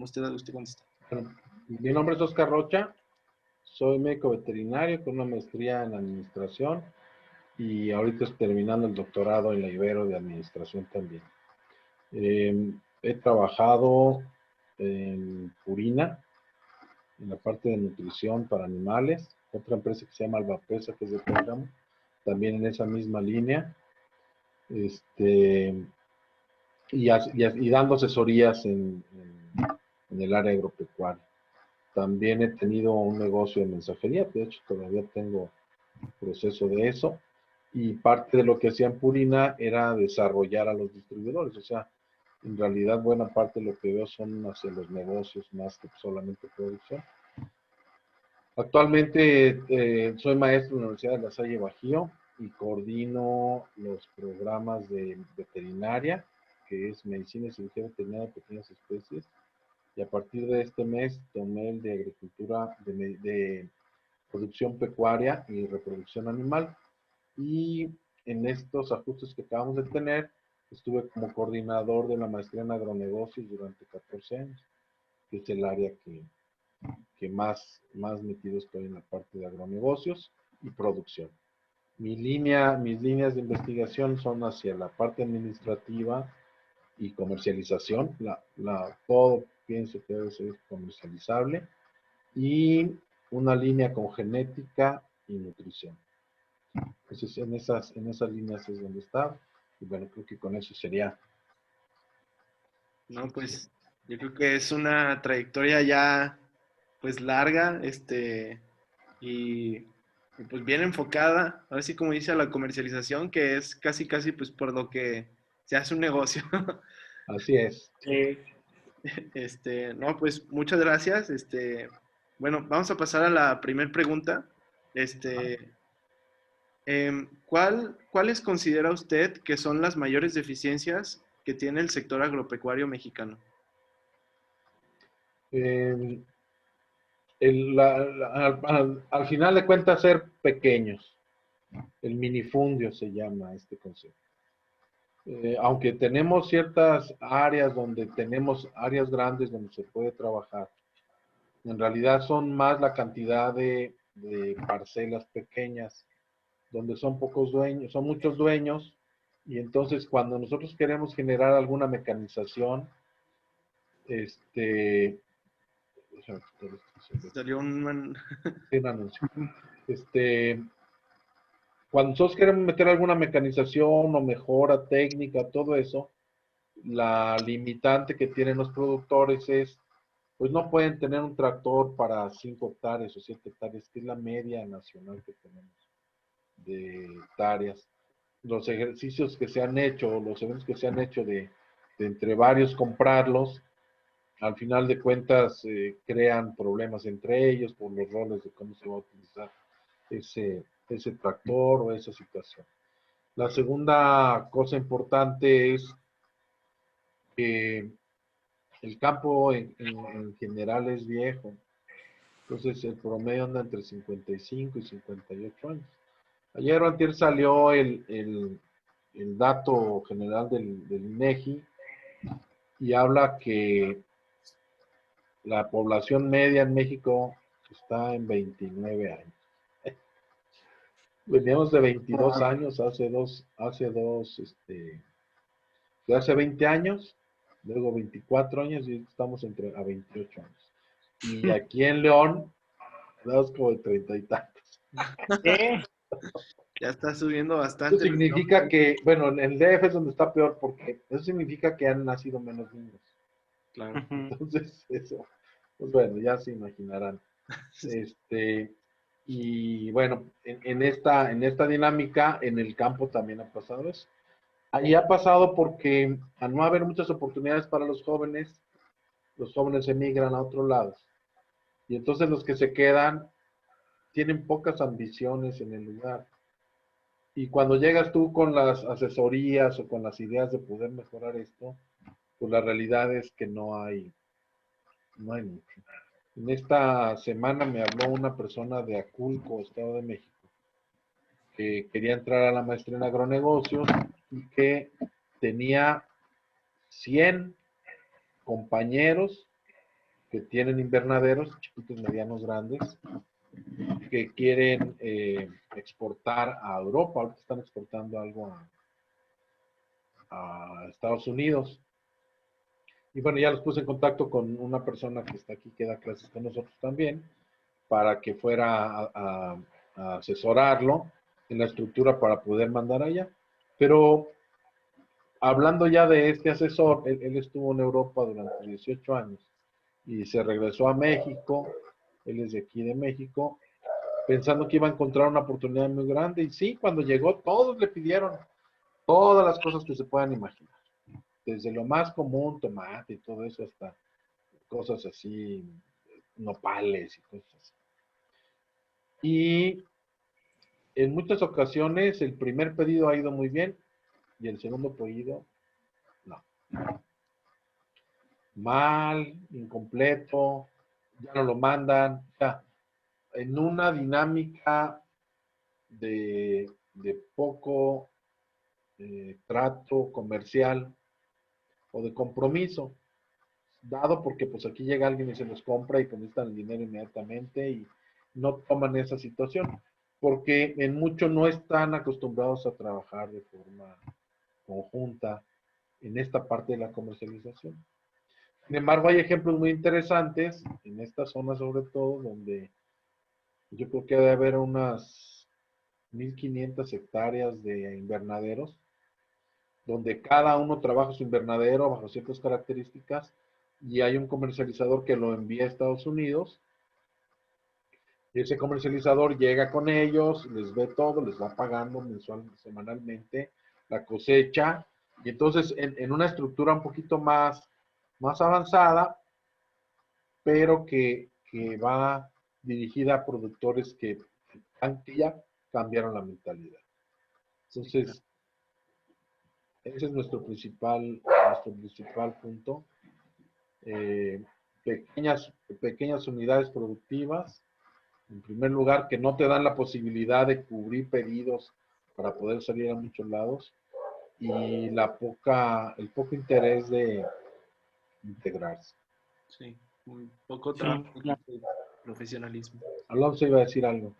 como usted contesta. Bueno, mi nombre es Oscar Rocha, soy médico veterinario con una maestría en administración y ahorita estoy terminando el doctorado en la Ibero de administración también. He trabajado en Purina, en la parte de nutrición para animales, otra empresa que se llama Albapesa, que es de Pérgamo, también en esa misma línea, y dando asesorías en el área agropecuaria. También he tenido un negocio de mensajería, de hecho todavía tengo proceso de eso, y parte de lo que hacía en Purina era desarrollar a los distribuidores, o sea, en realidad buena parte de lo que veo son hacia los negocios más que solamente producción. Actualmente soy maestro en la Universidad de La Salle Bajío y coordino los programas de veterinaria, que es medicina y cirugía veterinaria de pequeñas especies, y a partir de este mes tomé el de agricultura, de producción pecuaria y reproducción animal. Y en estos ajustes que acabamos de tener, estuve como coordinador de la maestría en agronegocios durante 14 años, que es el área que más metido estoy en la parte de agronegocios y producción. Mis líneas de investigación son hacia la parte administrativa y comercialización. Todo pienso que debe ser comercializable. Y una línea con genética y nutrición. Entonces, en esas líneas es donde está. Y bueno, creo que con eso sería. No, pues yo creo que es una trayectoria ya pues larga, y, y, pues bien enfocada, ahora sí como dice a la comercialización, que es casi pues por lo que se hace un negocio. Así es. No, pues muchas gracias. Bueno, vamos a pasar a la primera pregunta. ¿Cuáles considera usted que son las mayores deficiencias que tiene el sector agropecuario mexicano? Eh, al final de cuentas, ser pequeños. El minifundio se llama este concepto. Aunque tenemos ciertas áreas donde tenemos áreas grandes donde se puede trabajar, en realidad son más la cantidad de parcelas pequeñas, donde son pocos dueños, son muchos dueños, y entonces cuando nosotros queremos generar alguna mecanización, este, Salió un... un anuncio. Cuando nosotros queremos meter alguna mecanización o mejora técnica, todo eso, la limitante que tienen los productores es, pues no pueden tener un tractor para 5 hectáreas o 7 hectáreas, que es la media nacional que tenemos de hectáreas. Los ejercicios que se han hecho, los eventos que se han hecho de entre varios comprarlos, al final de cuentas crean problemas entre ellos por los roles de cómo se va a utilizar ese tractor o esa situación. La segunda cosa importante es que el campo en general es viejo, entonces el promedio anda entre 55 y 58 años. Ayer o antier salió el dato general del INEGI y habla que la población media en México está en 29 años. Veníamos de 22 años de hace 20 años, luego 24 años y estamos a 28 años. Y aquí en León, estamos como de 30 y tantos. Ya está subiendo Eso bastante. significa que, bueno, en el DF es donde está peor porque eso significa que han nacido menos niños. Claro. Entonces, eso, pues bueno, ya se imaginarán. Y bueno, en esta dinámica, en el campo también ha pasado eso. Ahí ha pasado porque al no haber muchas oportunidades para los jóvenes emigran a otros lados. Y entonces los que se quedan tienen pocas ambiciones en el lugar. Y cuando llegas tú con las asesorías o con las ideas de poder mejorar esto, pues la realidad es que no hay mucho. En esta semana me habló una persona de Aculco, Estado de México, que quería entrar a la maestría en agronegocios y que tenía 100 compañeros que tienen invernaderos, chiquitos, medianos, grandes, que quieren exportar a Europa. Ahorita están exportando algo a Estados Unidos. Y bueno, ya los puse en contacto con una persona que está aquí, que da clases con nosotros también, para que fuera a asesorarlo en la estructura para poder mandar allá. Pero hablando ya de este asesor, él estuvo en Europa durante 18 años y se regresó a México, él es de aquí de México, pensando que iba a encontrar una oportunidad muy grande. Y sí, cuando llegó, todos le pidieron todas las cosas que se puedan imaginar. Desde lo más común, tomate y todo eso, hasta cosas así, nopales y cosas así. Y en muchas ocasiones el primer pedido ha ido muy bien y el segundo pedido, no. Mal, incompleto, ya no lo mandan. O sea, en una dinámica de poco trato comercial o de compromiso, dado porque pues aquí llega alguien y se los compra y pues necesitan el dinero inmediatamente y no toman esa situación, porque en mucho no están acostumbrados a trabajar de forma conjunta en esta parte de la comercialización. Sin embargo, hay ejemplos muy interesantes en esta zona, sobre todo, donde yo creo que debe haber unas 1.500 hectáreas de invernaderos, donde cada uno trabaja su invernadero bajo ciertas características y hay un comercializador que lo envía a Estados Unidos. Y ese comercializador llega con ellos, les ve todo, les va pagando semanalmente la cosecha. Y entonces en una estructura un poquito más avanzada, pero que va dirigida a productores que ya cambiaron la mentalidad. Entonces, ese es nuestro principal punto. Eh, pequeñas unidades productivas, en primer lugar, que no te dan la posibilidad de cubrir pedidos para poder salir a muchos lados, y el poco interés de integrarse. Sí, muy poco Sí, trabajo claro. y profesionalismo. Alonso iba a decir algo.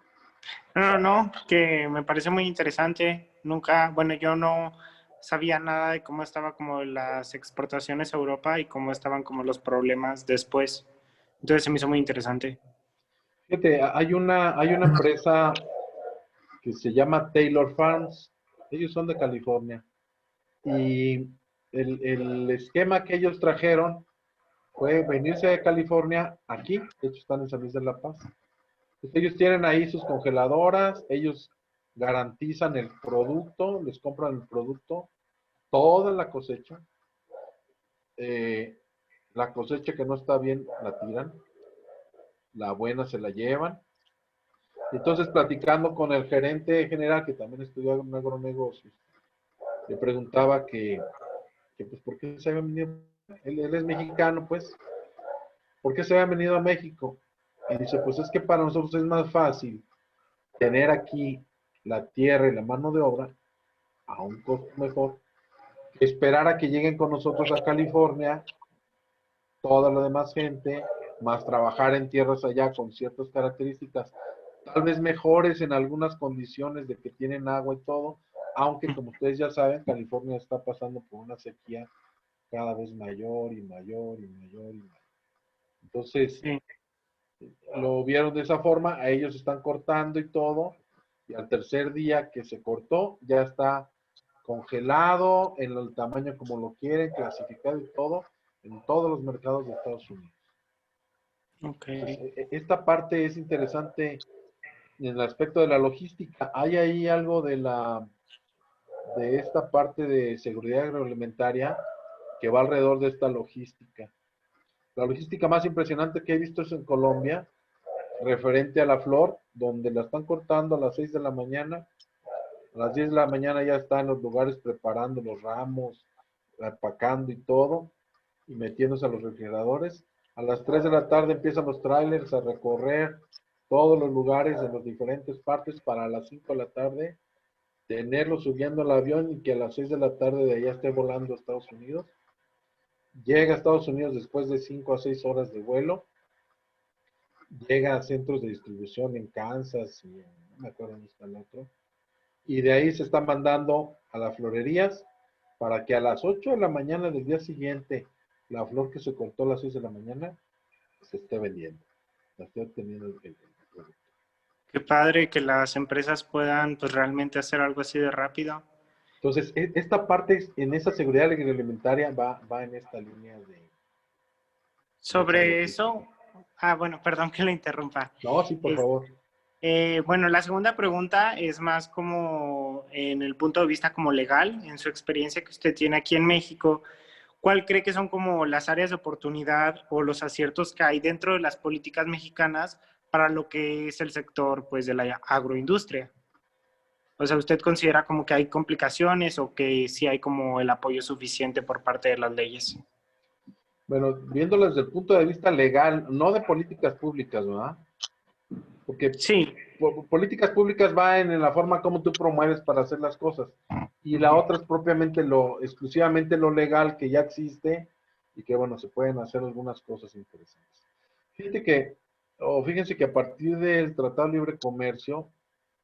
No, que me parece muy interesante. Nunca, bueno, yo no sabía nada de cómo estaba como las exportaciones a Europa y cómo estaban como los problemas después. Entonces se me hizo muy interesante. Fíjate, hay una empresa que se llama Taylor Farms. Ellos son de California. Y el esquema que ellos trajeron fue venirse de California aquí. De hecho, están en San Luis de la Paz. Pues ellos tienen ahí sus congeladoras, ellos garantizan el producto, les compran el producto, toda la cosecha. La cosecha que no está bien la tiran, la buena se la llevan. Entonces, platicando con el gerente general, que también estudió en agronegocios, le preguntaba que pues, ¿por qué se había venido? Él es mexicano, pues, ¿por qué se había venido a México? Y dice, pues es que para nosotros es más fácil tener aquí la tierra y la mano de obra a un costo mejor que esperar a que lleguen con nosotros a California toda la demás gente, más trabajar en tierras allá con ciertas características, tal vez mejores en algunas condiciones de que tienen agua y todo, aunque como ustedes ya saben, California está pasando por una sequía cada vez mayor y mayor y mayor y mayor. Entonces, Sí. lo vieron de esa forma, a ellos están cortando y todo, y al tercer día que se cortó, ya está congelado en el tamaño como lo quieren, clasificado y todo, en todos los mercados de Estados Unidos. Okay. Entonces, esta parte es interesante en el aspecto de la logística. Hay ahí algo de esta parte de seguridad agroalimentaria que va alrededor de esta logística. La logística más impresionante que he visto es en Colombia, referente a la flor, donde la están cortando a las 6 de la mañana, a las 10 de la mañana ya están en los lugares preparando los ramos, empacando y todo, y metiéndose a los refrigeradores. A las 3 de la tarde empiezan los trailers a recorrer todos los lugares en las diferentes partes para a las 5 de la tarde tenerlo subiendo al avión y que a las 6 de la tarde de allá esté volando a Estados Unidos. llega a Estados Unidos después de 5 a 6 horas de vuelo, llega a centros de distribución en Kansas y no me acuerdo dónde está el otro, y de ahí se está mandando a las florerías para que a las 8 de la mañana del día siguiente, la flor que se cortó a las 6 de la mañana, se esté vendiendo, la esté obteniendo el producto. Qué padre que las empresas puedan pues realmente hacer algo así de rápido. Entonces, esta parte en esa seguridad agroalimentaria va en esta línea de esa Sobre logística. eso, bueno, perdón que le interrumpa. No, sí, por Es- favor. bueno, la segunda pregunta es más como en el punto de vista como legal, en su experiencia que usted tiene aquí en México, ¿cuál cree que son como las áreas de oportunidad o los aciertos que hay dentro de las políticas mexicanas para lo que es el sector pues de la agroindustria? O sea, ¿usted considera como que hay complicaciones o que sí hay como el apoyo suficiente por parte de las leyes? Bueno, viéndolo desde el punto de vista legal, no de políticas públicas, ¿verdad? Porque Sí. políticas públicas va en la forma como tú promueves para hacer las cosas. Y la otra es propiamente exclusivamente lo legal que ya existe y que, bueno, se pueden hacer algunas cosas interesantes. Fíjense que a partir del Tratado de Libre Comercio,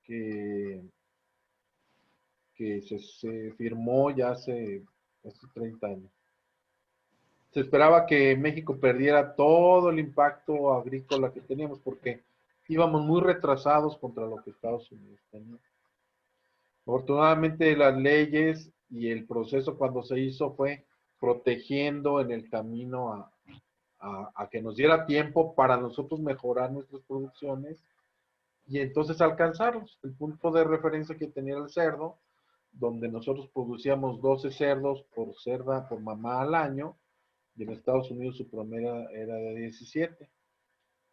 que, que se firmó ya hace 30 años, se esperaba que México perdiera todo el impacto agrícola que teníamos porque íbamos muy retrasados contra lo que Estados Unidos tenía. Afortunadamente las leyes y el proceso cuando se hizo fue protegiendo en el camino a que nos diera tiempo para nosotros mejorar nuestras producciones y entonces alcanzarlos. El punto de referencia que tenía el cerdo, donde nosotros producíamos 12 cerdos por cerda, por mamá al año, y en Estados Unidos su promedio era de 17.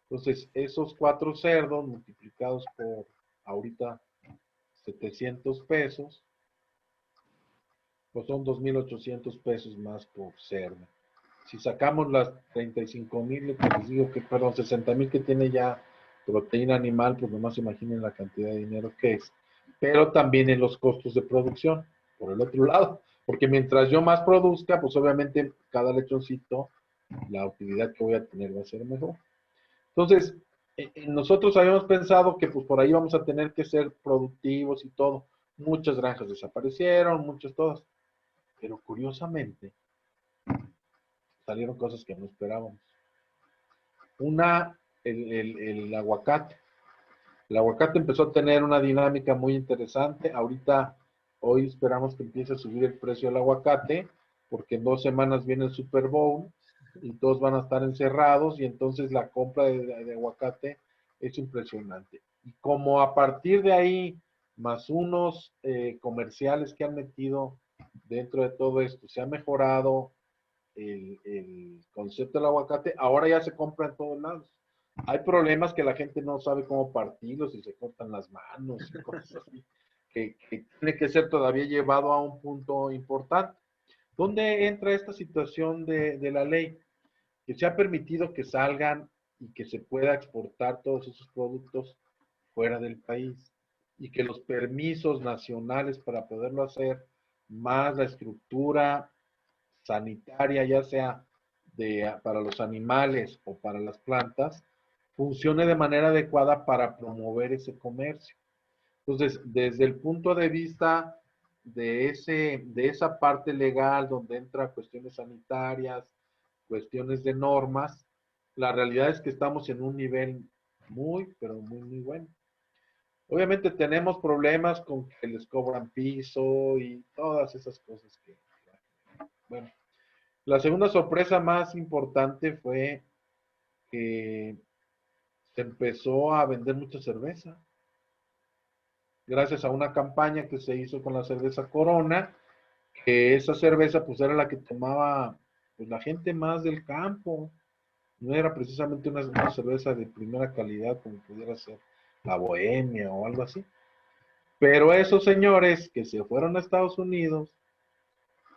Entonces, esos 4 cerdos multiplicados por ahorita 700 pesos, pues son 2,800 pesos más por cerdo. Si sacamos las 35,000, que les digo que, perdón, 60,000 que tiene ya proteína animal, pues nomás imaginen la cantidad de dinero que es. Pero también en los costos de producción, por el otro lado. Porque mientras yo más produzca, pues obviamente cada lechoncito, la utilidad que voy a tener va a ser mejor. Entonces, nosotros habíamos pensado que pues por ahí vamos a tener que ser productivos y todo. Muchas granjas desaparecieron, muchas todas. Pero curiosamente, salieron cosas que no esperábamos. Una, el aguacate. El aguacate empezó a tener una dinámica muy interesante. Ahorita, hoy esperamos que empiece a subir el precio del aguacate, porque en 2 semanas viene el Super Bowl y todos van a estar encerrados y entonces la compra de aguacate es impresionante. Y como a partir de ahí, más unos comerciales que han metido dentro de todo esto, se ha mejorado el concepto del aguacate, ahora ya se compra en todos lados. Hay problemas que la gente no sabe cómo partirlos y se cortan las manos y cosas así, que tiene que ser todavía llevado a un punto importante. ¿Dónde entra esta situación de la ley? Que se ha permitido que salgan y que se pueda exportar todos esos productos fuera del país y que los permisos nacionales para poderlo hacer, más la estructura sanitaria, ya sea para los animales o para las plantas, funcione de manera adecuada para promover ese comercio. Entonces, desde el punto de vista de esa parte legal donde entra cuestiones sanitarias, cuestiones de normas, la realidad es que estamos en un nivel muy, pero muy, muy bueno. Obviamente tenemos problemas con que les cobran piso y todas esas cosas que, bueno, la segunda sorpresa más importante fue que se empezó a vender mucha cerveza, gracias a una campaña que se hizo con la cerveza Corona, que esa cerveza pues era la que tomaba pues, la gente más del campo, no era precisamente una cerveza de primera calidad como pudiera ser la Bohemia o algo así. Pero esos señores que se fueron a Estados Unidos,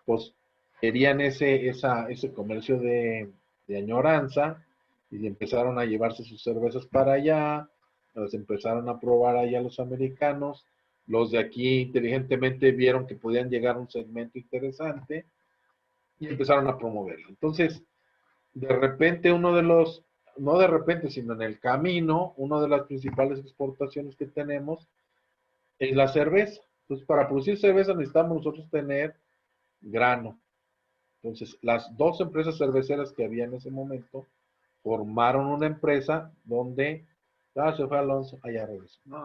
pues querían ese comercio de añoranza y empezaron a llevarse sus cervezas para allá, las empezaron a probar allá los americanos, los de aquí inteligentemente vieron que podían llegar a un segmento interesante y empezaron a promoverla. Entonces, de repente uno de los, no de repente, sino en el camino, una de las principales exportaciones que tenemos es la cerveza. Entonces, para producir cerveza necesitamos nosotros tener grano. Entonces, las dos empresas cerveceras que había en ese momento formaron una empresa donde, se fue Alonso, allá regresó. No.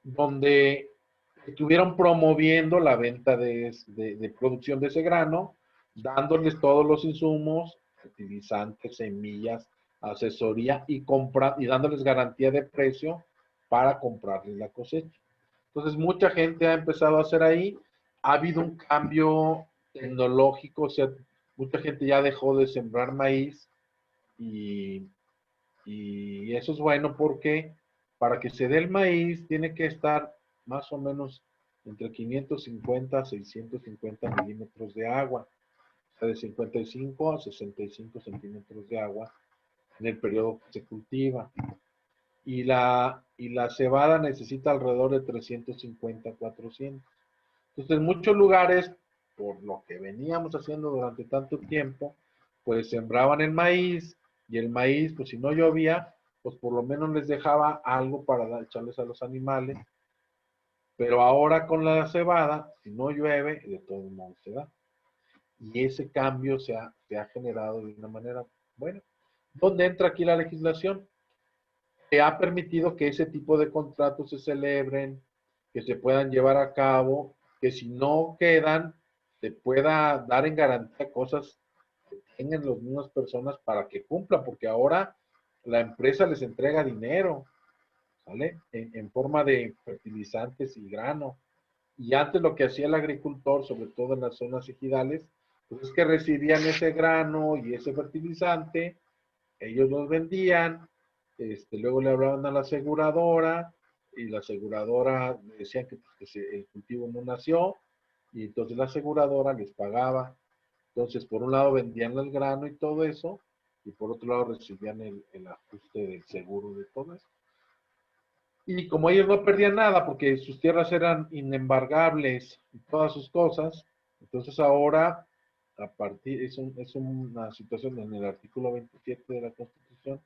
Donde estuvieron promoviendo la venta de producción de ese grano, dándoles todos los insumos, fertilizantes, semillas, asesoría y dándoles garantía de precio para comprarles la cosecha. Entonces, mucha gente ha empezado a hacer ahí. Ha habido un cambio tecnológico, o sea, mucha gente ya dejó de sembrar maíz y eso es bueno porque para que se dé el maíz tiene que estar más o menos entre 550 a 650 milímetros de agua, o sea, de 55 a 65 centímetros de agua en el periodo que se cultiva. Y la cebada necesita alrededor de 350 a 400. Entonces, en muchos lugares, por lo que veníamos haciendo durante tanto tiempo, pues sembraban el maíz, y el maíz, pues si no llovía, pues por lo menos les dejaba algo para echarles a los animales. Pero ahora con la cebada, si no llueve, de todo modo se da. Y ese cambio se ha generado de una manera buena. ¿Dónde entra aquí la legislación? Que ha permitido que ese tipo de contratos se celebren, que se puedan llevar a cabo, que si no quedan, se pueda dar en garantía cosas que tengan las mismas personas para que cumplan, porque ahora la empresa les entrega dinero, ¿sale? En forma de fertilizantes y grano. Y antes lo que hacía el agricultor, sobre todo en las zonas ejidales, pues es que recibían ese grano y ese fertilizante, ellos los vendían, luego le hablaban a la aseguradora y la aseguradora le decían que, pues, que el cultivo no nació y entonces la aseguradora les pagaba. Entonces, por un lado vendían el grano y todo eso y por otro lado recibían el ajuste del seguro de todo eso. Y como ellos no perdían nada porque sus tierras eran inembargables y todas sus cosas, entonces ahora, es una situación en el artículo 27 de la Constitución,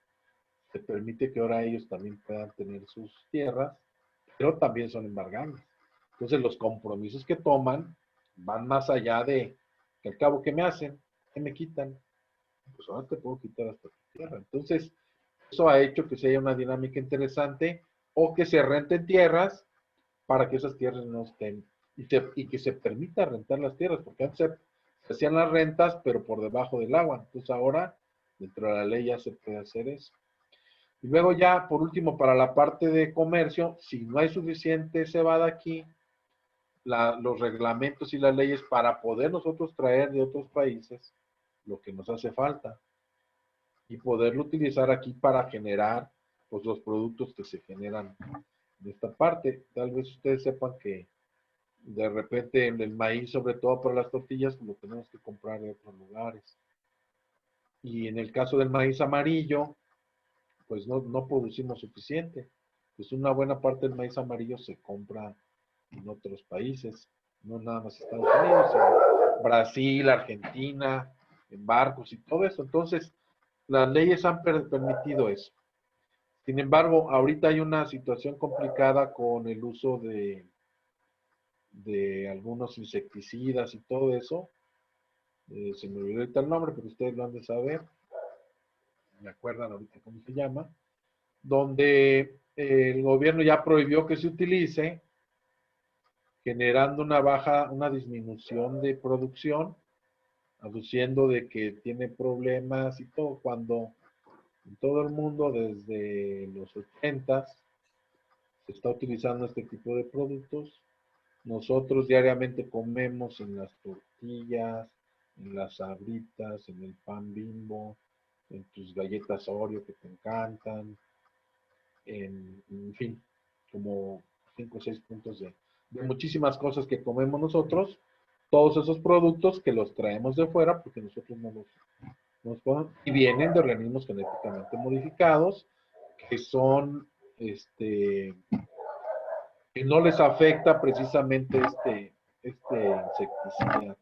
se permite que ahora ellos también puedan tener sus tierras, pero también son embargables. Entonces los compromisos que toman van más allá de, que al cabo, ¿qué me hacen? ¿Qué me quitan? Pues ahora te puedo quitar hasta tu tierra. Entonces, eso ha hecho que se haya una dinámica interesante o que se renten tierras para que esas tierras no estén, y que se permita rentar las tierras, porque antes se hacían las rentas, pero por debajo del agua. Entonces ahora, dentro de la ley ya se puede hacer eso. Y luego ya, por último, para la parte de comercio, si no hay suficiente cebada aquí, los reglamentos y las leyes para poder nosotros traer de otros países lo que nos hace falta y poderlo utilizar aquí para generar, pues, los productos que se generan de esta parte. Tal vez ustedes sepan que de repente el maíz, sobre todo para las tortillas, lo tenemos que comprar de otros lugares. Y en el caso del maíz amarillo, pues no producimos suficiente. Pues una buena parte del maíz amarillo se compra en otros países, no nada más Estados Unidos, en Brasil, Argentina, en barcos y todo eso. Entonces, las leyes han permitido eso. Sin embargo, ahorita hay una situación complicada con el uso de algunos insecticidas y todo eso. Se me olvidó ahorita el nombre, pero ustedes lo han de saber. Me acuerdan ahorita cómo se llama. Donde el gobierno ya prohibió que se utilice, generando una disminución de producción, aduciendo de que tiene problemas y todo, cuando en todo el mundo desde los 80s se está utilizando este tipo de productos. Nosotros diariamente comemos en las tortillas, en las sabritas, en el pan Bimbo, en tus galletas Oreo que te encantan, en fin, como 5 o 6 puntos de muchísimas cosas que comemos nosotros, todos esos productos que los traemos de fuera porque nosotros no los podemos, y vienen de organismos genéticamente modificados que son, que no les afecta precisamente insecticida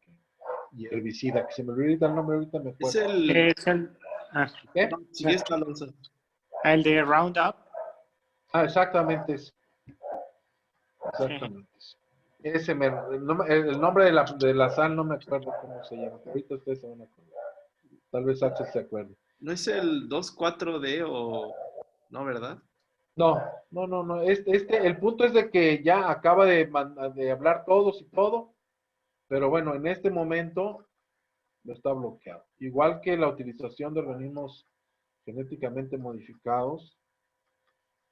y herbicida, que se me olvidó ahorita el nombre, ahorita me Es acuerdo. el... Es el, ah, ¿Qué? No, sigue esto, Alonso. el de Roundup. Ah, exactamente, Sí. exactamente. El nombre de la sal no me acuerdo cómo se llama, pero ahorita ustedes se van a acordar. Tal vez Axel se acuerde. ¿No es el 2,4-D o...? No, ¿verdad? No, no, no, no. El punto es de que ya acaba de hablar todos y todo, pero bueno, en este momento no está bloqueado. Igual que la utilización de organismos genéticamente modificados,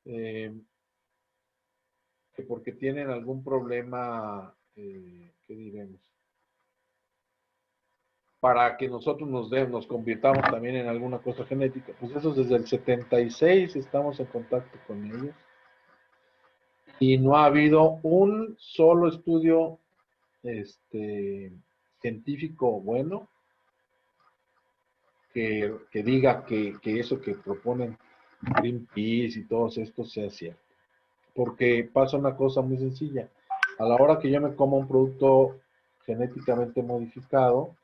eh, que porque tienen algún problema, ¿qué diremos? Para que nosotros nos convirtamos también en alguna cosa genética. Pues eso desde el 76 estamos en contacto con ellos. Y no ha habido un solo estudio científico bueno que diga que eso que proponen Greenpeace y todos estos sea cierto. Porque pasa una cosa muy sencilla. A la hora que yo me como un producto genéticamente modificado,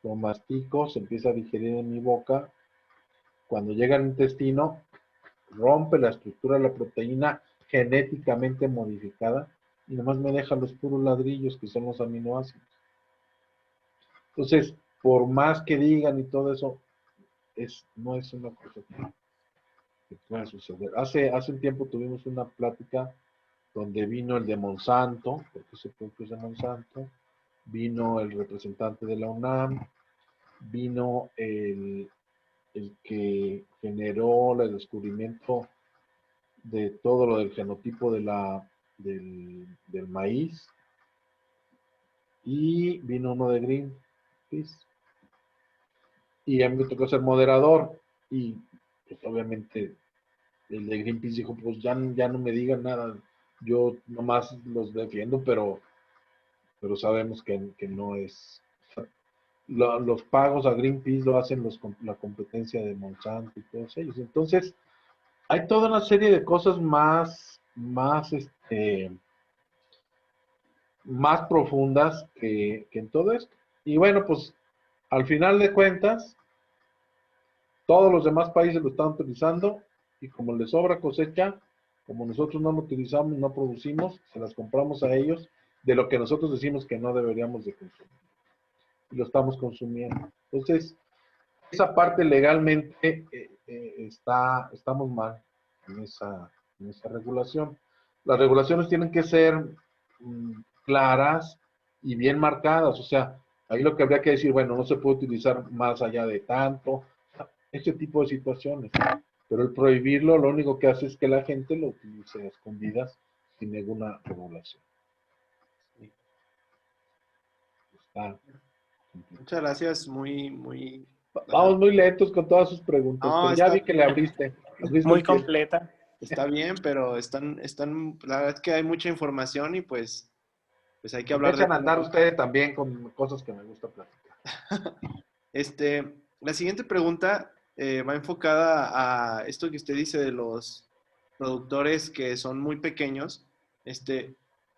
lo mastico, se empieza a digerir en mi boca. Cuando llega al intestino, rompe la estructura de la proteína genéticamente modificada y nomás me deja los puros ladrillos que son los aminoácidos. Entonces, por más que digan y todo eso, no es una cosa que pueda suceder. Hace un tiempo tuvimos una plática donde vino el de Monsanto, porque ese producto es de Monsanto, vino el representante de la UNAM, vino el que generó el descubrimiento de todo lo del genotipo del maíz, y vino uno de Greenpeace. Y a mí me tocó ser moderador, y pues obviamente el de Greenpeace dijo, pues ya no me digan nada, yo nomás los defiendo, pero sabemos que no es. Los pagos a Greenpeace lo hacen la competencia de Monsanto y todos ellos. Entonces, hay toda una serie de cosas más profundas que en todo esto. Y bueno, pues al final de cuentas, todos los demás países lo están utilizando y como les sobra cosecha, como nosotros no lo utilizamos, no producimos, se las compramos a ellos de lo que nosotros decimos que no deberíamos de consumir. Y lo estamos consumiendo. Entonces, esa parte legalmente estamos mal en esa regulación. Las regulaciones tienen que ser claras y bien marcadas, o sea, ahí lo que habría que decir, bueno, no se puede utilizar más allá de tanto, este tipo de situaciones. Pero el prohibirlo lo único que hace es que la gente lo utilice a escondidas sin ninguna regulación. Sí. Está Muchas gracias, muy, muy... Vamos muy lentos con todas sus preguntas, No, pero ya vi que le abriste Muy el pie. completa. está bien, pero la verdad es que hay mucha información y pues hay que Me hablar de echan a andar todo. ustedes también con cosas que me gusta platicar. La siguiente pregunta va enfocada a esto que usted dice de los productores que son muy pequeños.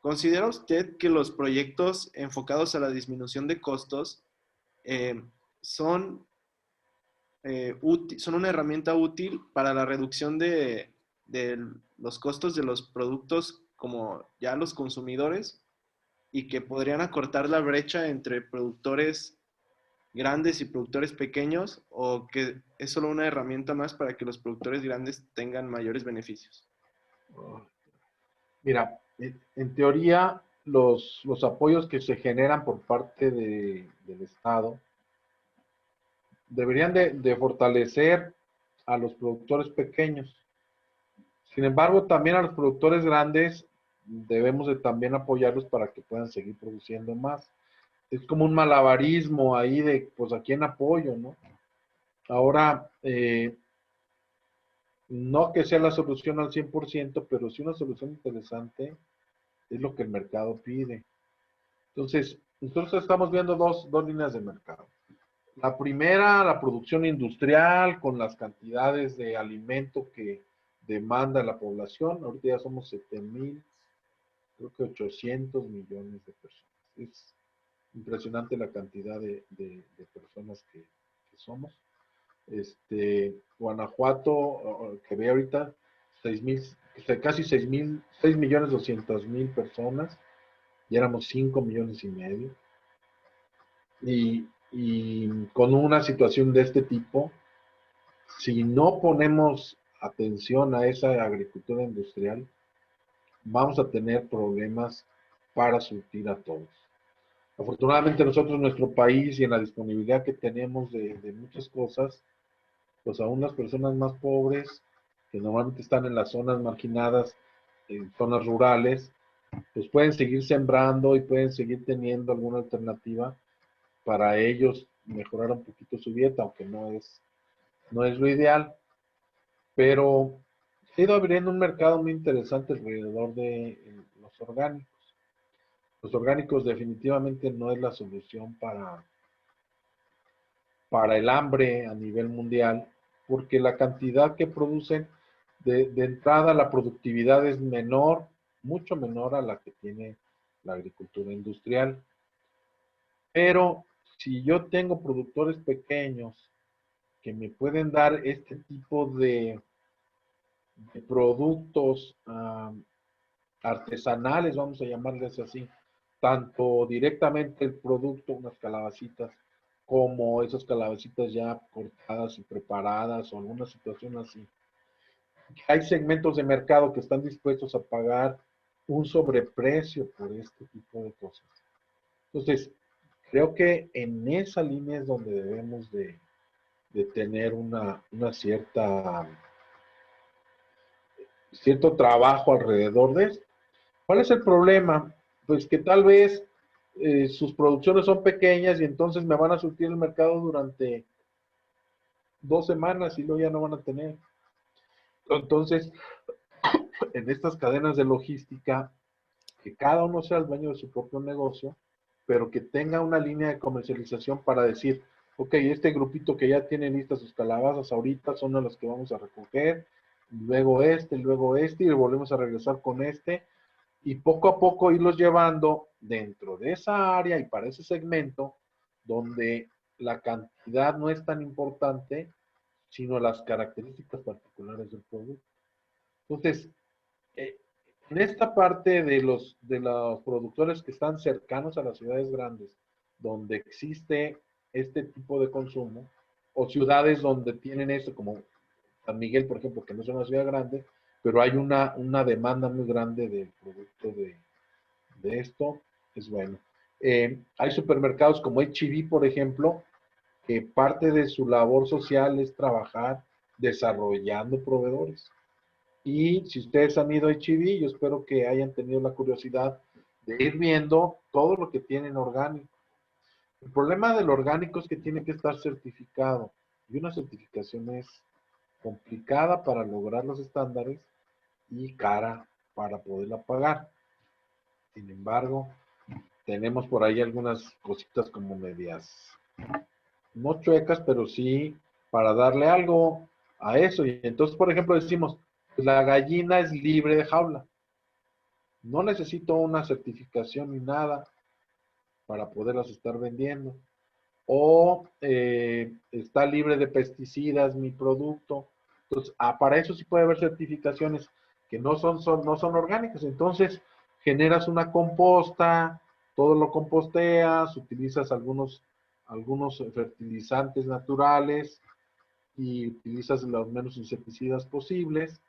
¿Considera usted que los proyectos enfocados a la disminución de costos eh, son, son una herramienta útil para la reducción de los costos de los productos como ya los consumidores y que podrían acortar la brecha entre productores grandes y productores pequeños o que es solo una herramienta más para que los productores grandes tengan mayores beneficios? Mira, en teoría, los apoyos que se generan por parte del Estado deberían de fortalecer a los productores pequeños. Sin embargo, también a los productores grandes debemos de también apoyarlos para que puedan seguir produciendo más. Es como un malabarismo ahí de, pues, ¿a quién apoyo, no? Ahora, no que sea la solución al 100%, pero sí una solución interesante es lo que el mercado pide. Entonces, nosotros estamos viendo dos líneas de mercado. La primera, la producción industrial con las cantidades de alimento que demanda la población. Ahorita ya somos 7,000, creo que 800 millones de personas. Es impresionante la cantidad de personas que somos. Guanajuato, que ve ahorita 6,000, casi 6,200,000 personas, y éramos 5,5 millones. Y con una situación de este tipo, si no ponemos atención a esa agricultura industrial, vamos a tener problemas para surtir a todos. Afortunadamente nosotros en nuestro país y en la disponibilidad que tenemos de muchas cosas, pues aún las personas más pobres, que normalmente están en las zonas marginadas, en zonas rurales, pues pueden seguir sembrando y pueden seguir teniendo alguna alternativa para ellos mejorar un poquito su dieta, aunque no es lo ideal, pero se ha ido abriendo un mercado muy interesante alrededor de los orgánicos. Los orgánicos definitivamente no es la solución para el hambre a nivel mundial, porque la cantidad que producen, de entrada la productividad es menor, mucho menor a la que tiene la agricultura industrial. Pero si yo tengo productores pequeños que me pueden dar este tipo de productos artesanales, vamos a llamarles así, tanto directamente el producto, unas calabacitas, como esas calabacitas ya cortadas y preparadas o alguna situación así. Hay segmentos de mercado que están dispuestos a pagar un sobreprecio por este tipo de cosas. Entonces, creo que en esa línea es donde debemos de tener una cierto trabajo alrededor de esto. ¿Cuál es el problema? Pues que tal vez sus producciones son pequeñas y entonces me van a surtir el mercado durante 2 semanas y luego ya no van a tener. Entonces, en estas cadenas de logística, que cada uno sea el dueño de su propio negocio, pero que tenga una línea de comercialización para decir, ok, este grupito que ya tiene listas sus calabazas ahorita son las que vamos a recoger, luego este, y volvemos a regresar con este, y poco a poco irlos llevando dentro de esa área y para ese segmento donde la cantidad no es tan importante, sino las características particulares del producto. Entonces, eh, en esta parte de los productores que están cercanos a las ciudades grandes, donde existe este tipo de consumo, o ciudades donde tienen esto, como San Miguel, por ejemplo, que no es una ciudad grande, pero hay una demanda muy grande del producto de esto, es bueno. Hay supermercados como H-E-B, por ejemplo, que parte de su labor social es trabajar desarrollando proveedores. Y si ustedes han ido a H-E-B, yo espero que hayan tenido la curiosidad de ir viendo todo lo que tienen orgánico. El problema del orgánico es que tiene que estar certificado. Y una certificación es complicada para lograr los estándares y cara para poderla pagar. Sin embargo, tenemos por ahí algunas cositas como medias, no chuecas, pero sí para darle algo a eso. Y entonces, por ejemplo, decimos, pues la gallina es libre de jaula. No necesito una certificación ni nada para poderlas estar vendiendo. O está libre de pesticidas mi producto. Entonces, para eso sí puede haber certificaciones que no son orgánicas. Entonces, generas una composta, todo lo composteas, utilizas algunos fertilizantes naturales y utilizas los menos insecticidas posibles.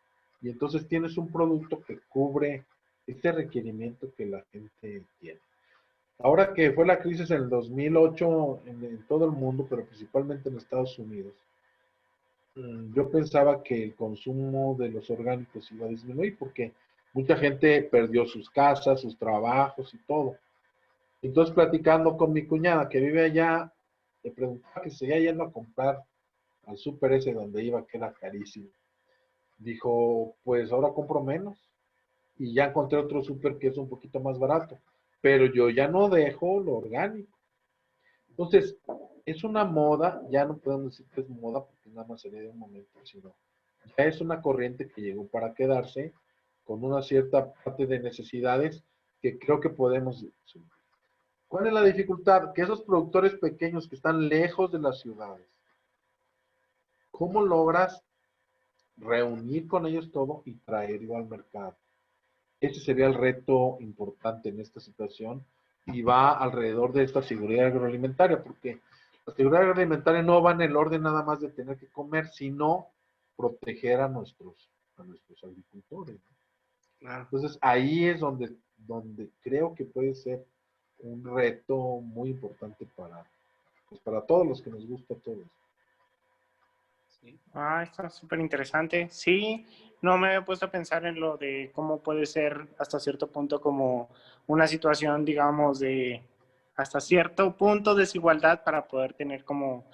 Y entonces tienes un producto que cubre este requerimiento que la gente tiene. Ahora que fue la crisis en el 2008 en todo el mundo, pero principalmente en Estados Unidos, yo pensaba que el consumo de los orgánicos iba a disminuir porque mucha gente perdió sus casas, sus trabajos y todo. Entonces, platicando con mi cuñada que vive allá, le preguntaba que se seguía yendo a comprar al súper ese donde iba, que era carísimo. Dijo, pues ahora compro menos y ya encontré otro súper que es un poquito más barato, pero yo ya no dejo lo orgánico. Entonces, es una moda, ya no podemos decir que es moda porque nada más sería de un momento, sino ya es una corriente que llegó para quedarse con una cierta parte de necesidades que creo que podemos suplir. ¿Cuál es la dificultad? Que esos productores pequeños que están lejos de las ciudades, ¿cómo logras reunir con ellos todo y traerlo al mercado? Ese sería el reto importante en esta situación y va alrededor de esta seguridad agroalimentaria, porque la seguridad agroalimentaria no va en el orden nada más de tener que comer, sino proteger a nuestros agricultores, ¿no? Claro. Entonces ahí es donde creo que puede ser un reto muy importante para todos los que nos gusta todo esto. Sí. Ah, está súper interesante. Sí, no me había puesto a pensar en lo de cómo puede ser hasta cierto punto como una situación, digamos, de hasta cierto punto desigualdad para poder tener como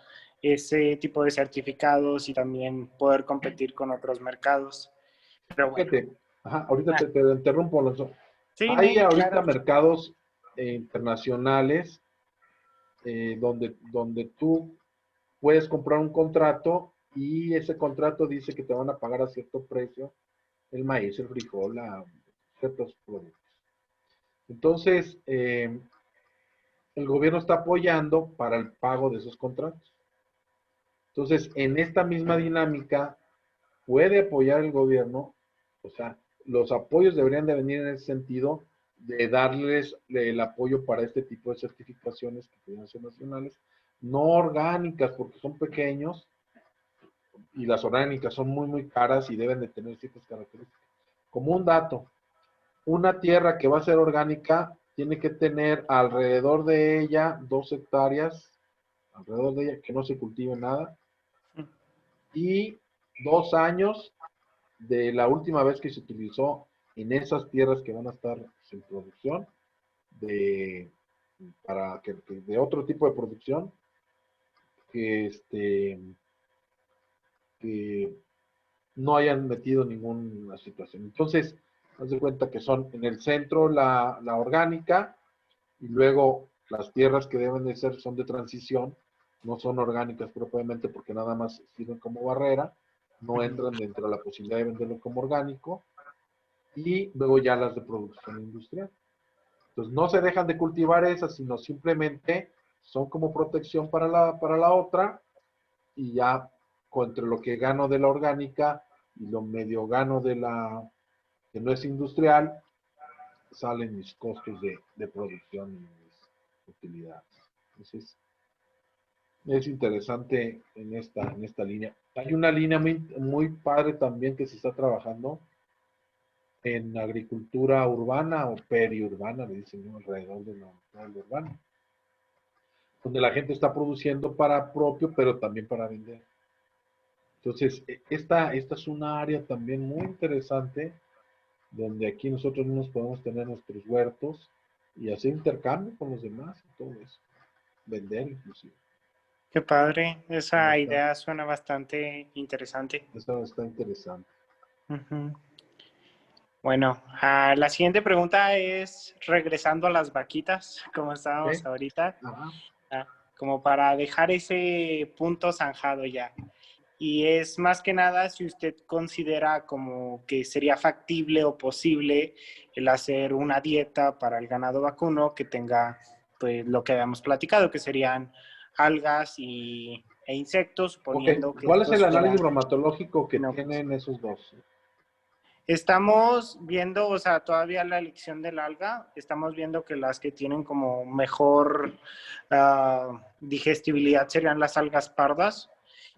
ese tipo de certificados y también poder competir con otros mercados. Pero bueno, Fíjate, ajá, ahorita ah, te interrumpo, Alonso. sí, Hay Ney, ahorita claro. mercados internacionales donde tú puedes comprar un contrato y ese contrato dice que te van a pagar a cierto precio el maíz, el frijol, ciertos productos. Entonces, el gobierno está apoyando para el pago de esos contratos. Entonces, en esta misma dinámica, puede apoyar el gobierno, o sea, los apoyos deberían de venir en ese sentido de darles el apoyo para este tipo de certificaciones que pueden ser nacionales, no orgánicas porque son pequeños y las orgánicas son muy, muy caras y deben de tener ciertas características. Como un dato, una tierra que va a ser orgánica tiene que tener alrededor de ella 2 hectáreas, alrededor de ella que no se cultive nada, y 2 años de la última vez que se utilizó en esas tierras que van a estar sin producción, de, de otro tipo de producción, que, que no hayan metido ninguna situación. Entonces, haz de cuenta que son en el centro la orgánica y luego las tierras que deben de ser son de transición, no son orgánicas propiamente porque nada más sirven como barrera, no entran dentro de la posibilidad de venderlo como orgánico, y luego ya las de producción industrial. Entonces no se dejan de cultivar esas, sino simplemente son como protección para la otra, y ya entre lo que gano de la orgánica y lo medio gano de la que no es industrial, salen mis costos de producción y mis utilidades. Entonces, es interesante en esta línea. Hay una línea muy, muy padre también que se está trabajando en agricultura urbana o periurbana, le dicen, ¿no?, alrededor de lo urbano, donde la gente está produciendo para propio, pero también para vender. Entonces, esta es una área también muy interesante, donde aquí nosotros mismos podemos tener nuestros huertos y hacer intercambio con los demás y todo eso. Vender inclusive. Qué padre. Ahí Esa está. idea suena bastante interesante. Eso está interesante. Ujú. Bueno, la siguiente pregunta es regresando a las vaquitas, como estábamos ¿Ok? ahorita, Ajá. ah, como para dejar ese punto zanjado ya. Y es más que nada si usted considera como que sería factible o posible el hacer una dieta para el ganado vacuno que tenga pues lo que habíamos platicado, que serían algas e insectos, Ok, suponiendo que ¿cuál es el estos fueran análisis bromatológico que inocuos. tienen esos dos? Estamos viendo, o sea, todavía la elección del alga, estamos viendo que las que tienen como mejor digestibilidad serían las algas pardas.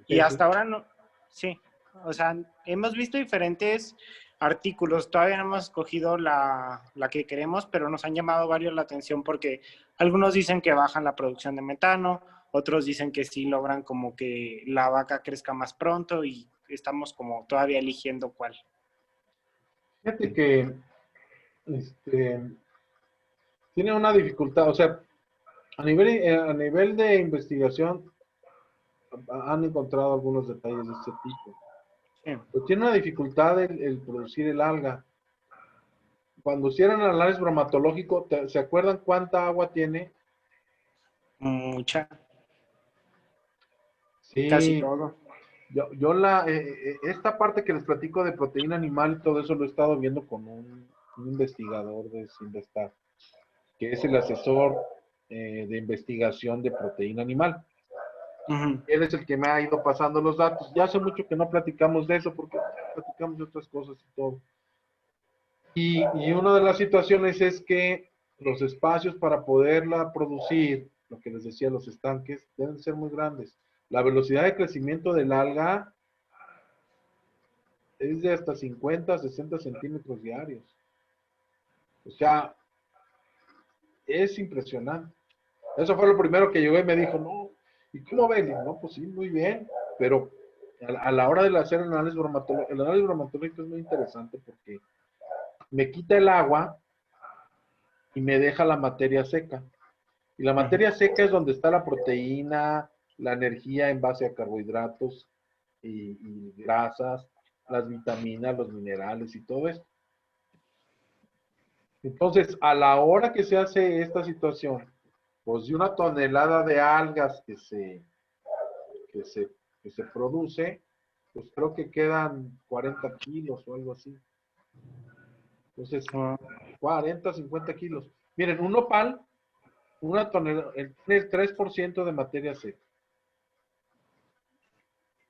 Y Ok, sí. hasta ahora no, sí, o sea, hemos visto diferentes artículos, todavía no hemos escogido la que queremos, pero nos han llamado varios la atención porque algunos dicen que bajan la producción de metano, otros dicen que sí logran como que la vaca crezca más pronto y estamos como todavía eligiendo cuál. Fíjate que este, tiene una dificultad, o sea, a nivel de investigación han encontrado algunos detalles de este tipo. Sí. Pero tiene una dificultad el producir el alga. Cuando hicieron el análisis bromatológico, ¿se acuerdan cuánta agua tiene? Mucha, casi Sí, todo. esta parte que les platico de proteína animal y todo eso lo he estado viendo con un investigador de Sinvestar, que es el asesor de investigación de proteína animal. Ujú. Él es el que me ha ido pasando los datos. Ya hace mucho que no platicamos de eso porque platicamos de otras cosas y todo. Y una de las situaciones es que los espacios para poderla producir, lo que les decía, los estanques, deben ser muy grandes. La velocidad de crecimiento del alga es de hasta 50, 60 centímetros diarios. O sea, es impresionante. Eso fue lo primero que llegó y me dijo, no, ¿y cómo ves? No, pues sí, muy bien, pero a la hora de hacer el análisis bromatológico es muy interesante porque me quita el agua y me deja la materia seca. Y la materia seca es donde está la proteína, la energía en base a carbohidratos y grasas, las vitaminas, los minerales y todo esto. Entonces, a la hora que se hace esta situación, pues de una tonelada de algas que se, que se produce, pues creo que quedan 40 kilos o algo así. Entonces, Ah, 40, 50 kilos. Miren, un nopal, una tonelada, tiene el 3% de materia seca.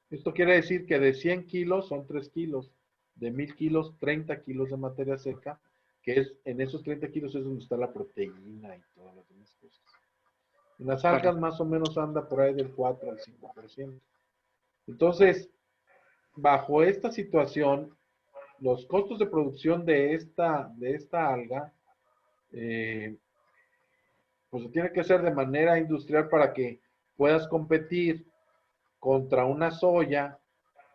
Esto quiere decir que de 100 kilos son 3 kilos, de 1000 kilos, 30 kilos de materia seca, que es en esos 30 kilos es donde está la proteína y todas las demás cosas. En las algas claro. más o menos anda por ahí del 4 al 5%. Entonces, bajo esta situación, los costos de producción de esta alga, pues se tiene que hacer de manera industrial para que puedas competir contra una soya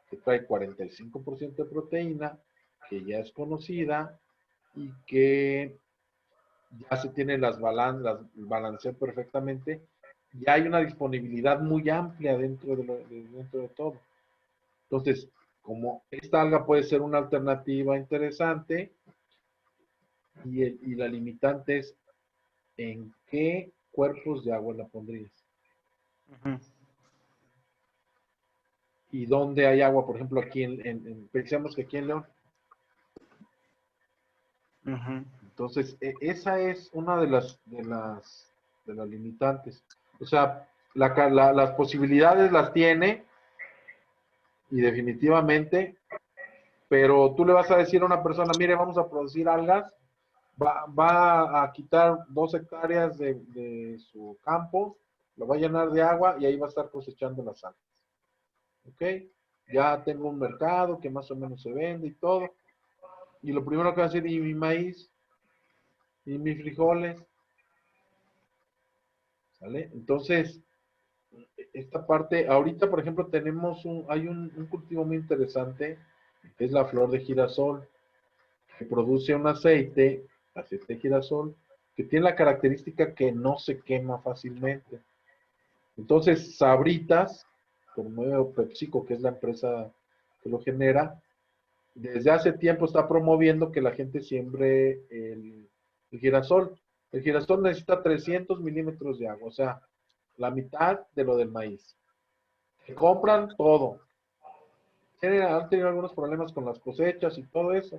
que trae 45% de proteína, que ya es conocida y que ya se tiene las balancean perfectamente. Ya hay una disponibilidad muy amplia dentro de todo. Entonces, como esta alga puede ser una alternativa interesante y la limitante es en qué cuerpos de agua la pondrías. Ujú. Y dónde hay agua, por ejemplo, aquí pensemos que aquí en León. Ujú. Entonces, esa es una de las limitantes. O sea, las posibilidades las tiene y definitivamente, pero tú le vas a decir a una persona, mire, vamos a producir algas, va a quitar 2 hectáreas de su campo, lo va a llenar de agua y ahí va a estar cosechando las algas. ¿Ok? Ya tengo un mercado que más o menos se vende y todo. Y lo primero que va a hacer, y mi maíz, y mis frijoles, ¿sale? Entonces, esta parte, ahorita, por ejemplo, hay un cultivo muy interesante, que es la flor de girasol, que produce un aceite de girasol, que tiene la característica que no se quema fácilmente. Entonces, Sabritas, por medio de PepsiCo, que es la empresa que lo genera, desde hace tiempo está promoviendo que la gente siembre el girasol. El girasol necesita 300 milímetros de agua, o sea, la mitad de lo del maíz. Se compran todo. Han tenido algunos problemas con las cosechas y todo eso,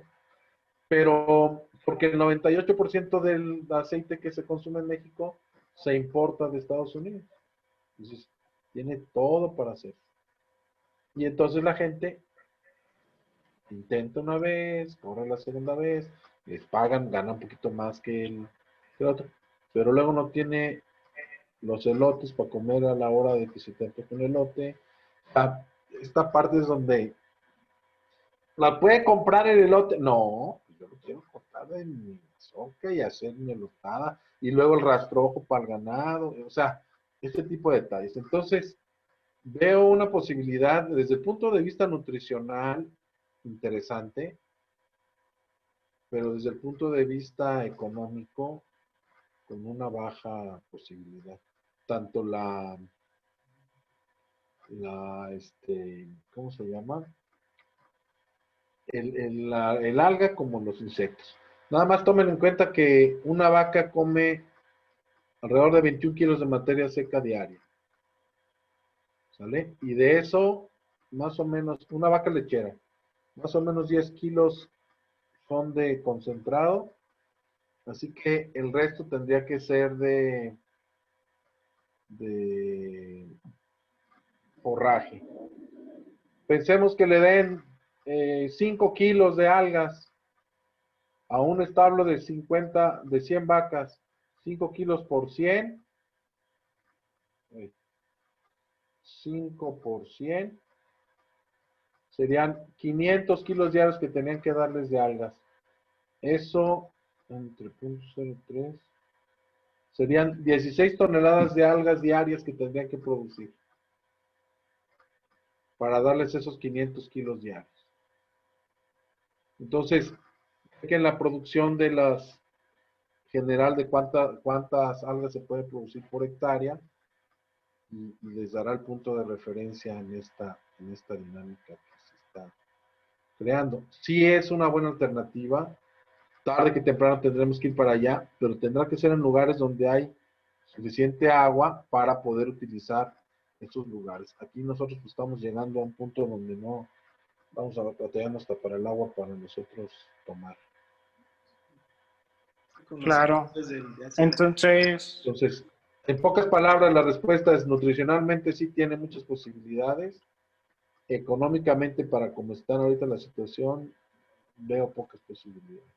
pero porque el 98% del aceite que se consume en México se importa de Estados Unidos. Entonces, tiene todo para hacer. Y entonces la gente intenta una vez, corre la segunda vez, les pagan, gana un poquito más que el otro, pero luego no tiene los elotes para comer a la hora de que se te antoje un elote. Esta parte es donde la puede comprar el elote. No, yo lo quiero cortar en mi soca y hacer mi elotada y luego el rastrojo para el ganado, o sea, este tipo de detalles. Entonces, veo una posibilidad desde el punto de vista nutricional interesante, pero desde el punto de vista económico, con una baja posibilidad. Tanto ¿cómo se llama? El alga como los insectos. Nada más tomen en cuenta que una vaca come alrededor de 21 kilos de materia seca diaria. ¿Sale? Y de eso, más o menos, una vaca lechera, más o menos 10 kilos son de concentrado. Así que el resto tendría que ser de forraje. Pensemos que le den 5 kilos de algas a un establo de 100 vacas. 5 kilos por 100. 5 por 100. Serían 500 kilos diarios que tenían que darles de algas. Eso, entre 0.03, serían 16 toneladas de algas diarias que tendrían que producir para darles esos 500 kilos diarios. Entonces, que en la producción de las general de cuántas algas se puede producir por hectárea y les dará el punto de referencia en esta dinámica que se está creando. Sí es una buena alternativa. Tarde que temprano tendremos que ir para allá, pero tendrá que ser en lugares donde hay suficiente agua para poder utilizar esos lugares. Aquí nosotros pues, estamos llegando a un punto donde no vamos a batallarnos hasta para el agua para nosotros tomar. Claro. Entonces, en pocas palabras, la respuesta es nutricionalmente sí tiene muchas posibilidades. Económicamente, para como está ahorita la situación, veo pocas posibilidades.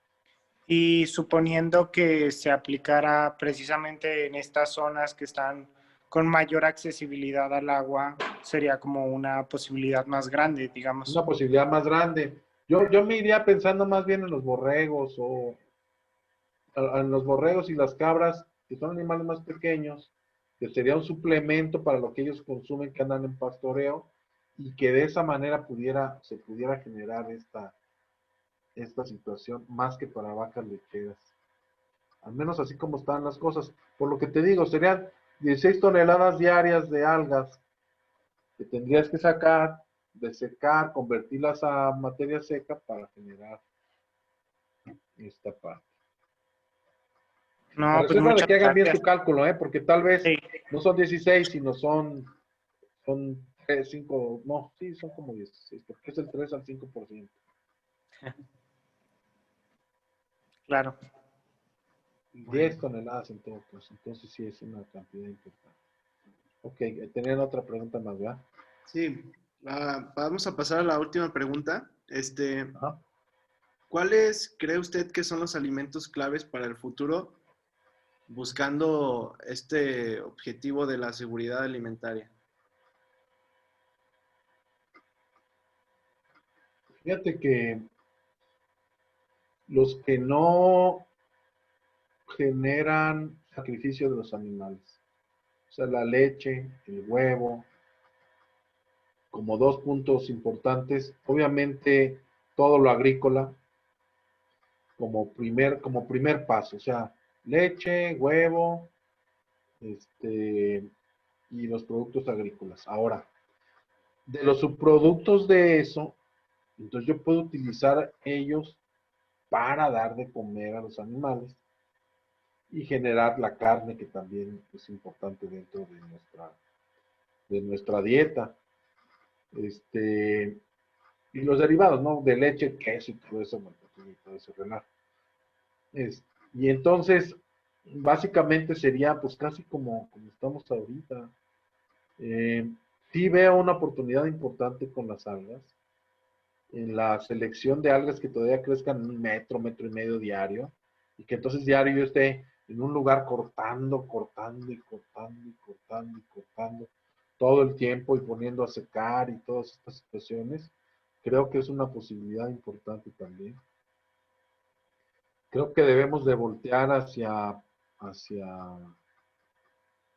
y suponiendo que se aplicara precisamente en estas zonas que están con mayor accesibilidad al agua, sería como una posibilidad más grande, digamos. Una posibilidad más grande. Yo me iría pensando más bien en los borregos o en los borregos y las cabras, que son animales más pequeños, que sería un suplemento para lo que ellos consumen que andan en pastoreo y que de esa manera se pudiera generar esta situación más que para vacas lecheras. Al menos así como están las cosas. Por lo que te digo, serían 16 toneladas diarias de algas que tendrías que sacar, desecar, convertirlas a materia seca para generar esta parte. No, A pues reserva de muchas que hagan bien gracias. su cálculo, porque tal vez Sí. no son 16, sino son 3, 5, no, sí, son como 16, porque es el 3 al 5%. Claro. 10 toneladas en todo caso, entonces sí es una cantidad importante. Ok, tenían otra pregunta más, ¿verdad? Sí, vamos a pasar a la última pregunta. Ajá. ¿Cuáles cree usted que son los alimentos claves para el futuro buscando este objetivo de la seguridad alimentaria? Fíjate que los que no generan sacrificio de los animales, o sea, la leche, el huevo, como dos puntos importantes, obviamente todo lo agrícola como primer paso, o sea, leche, huevo, y los productos agrícolas. Ahora, de los subproductos de eso, entonces yo puedo utilizar ellos para dar de comer a los animales y generar la carne que también es importante dentro de nuestra dieta. Y los derivados, ¿no? De leche, queso y todo eso, y todo ese relajo. Y entonces, básicamente sería pues casi como estamos ahorita. Sí veo una oportunidad importante con las algas, en la selección de algas que todavía crezcan 1 metro y medio diario, y que entonces diario yo esté en un lugar cortando todo el tiempo y poniendo a secar y todas estas situaciones. Creo que es una posibilidad importante también. Creo que debemos de voltear hacia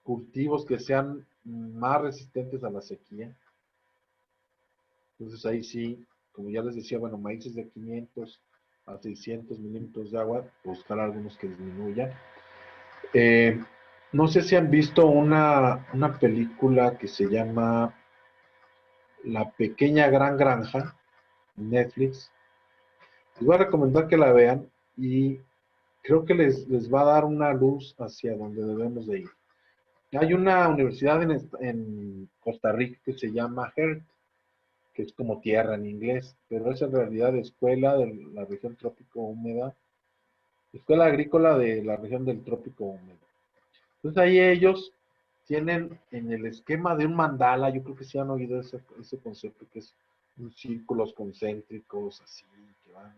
cultivos que sean más resistentes a la sequía. Entonces ahí sí, como ya les decía, bueno, maíces de 500 a 600 milímetros de agua, buscar algunos que disminuyan. No sé si han visto una película que se llama La Pequeña Gran Granja, en Netflix. Les voy a recomendar que la vean y creo que les va a dar una luz hacia donde debemos de ir. Hay una universidad en Costa Rica que se llama HERT, que es como tierra en inglés, pero es en realidad escuela de la región trópico húmeda, escuela agrícola de la región del trópico húmedo. Entonces ahí ellos tienen en el esquema de un mandala, yo creo que sí han oído ese concepto, que es un círculos concéntricos, así, que van.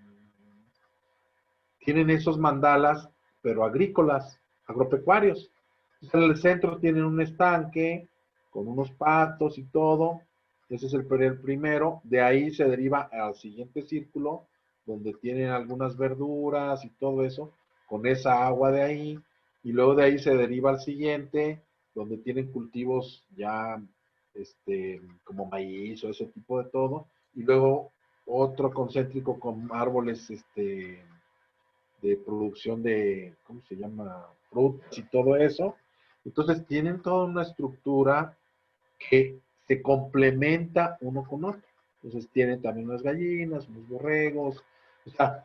Tienen esos mandalas, pero agrícolas, agropecuarios. Entonces, en el centro tienen un estanque con unos patos y todo. Ese es el primero. De ahí se deriva al siguiente círculo, donde tienen algunas verduras y todo eso, con esa agua de ahí. Y luego de ahí se deriva al siguiente, donde tienen cultivos ya como maíz o ese tipo de todo. Y luego otro concéntrico con árboles de producción de, ¿cómo se llama? Frutas y todo eso. Entonces tienen toda una estructura que se complementa uno con otro. Entonces tienen también unas gallinas, unos borregos. O sea,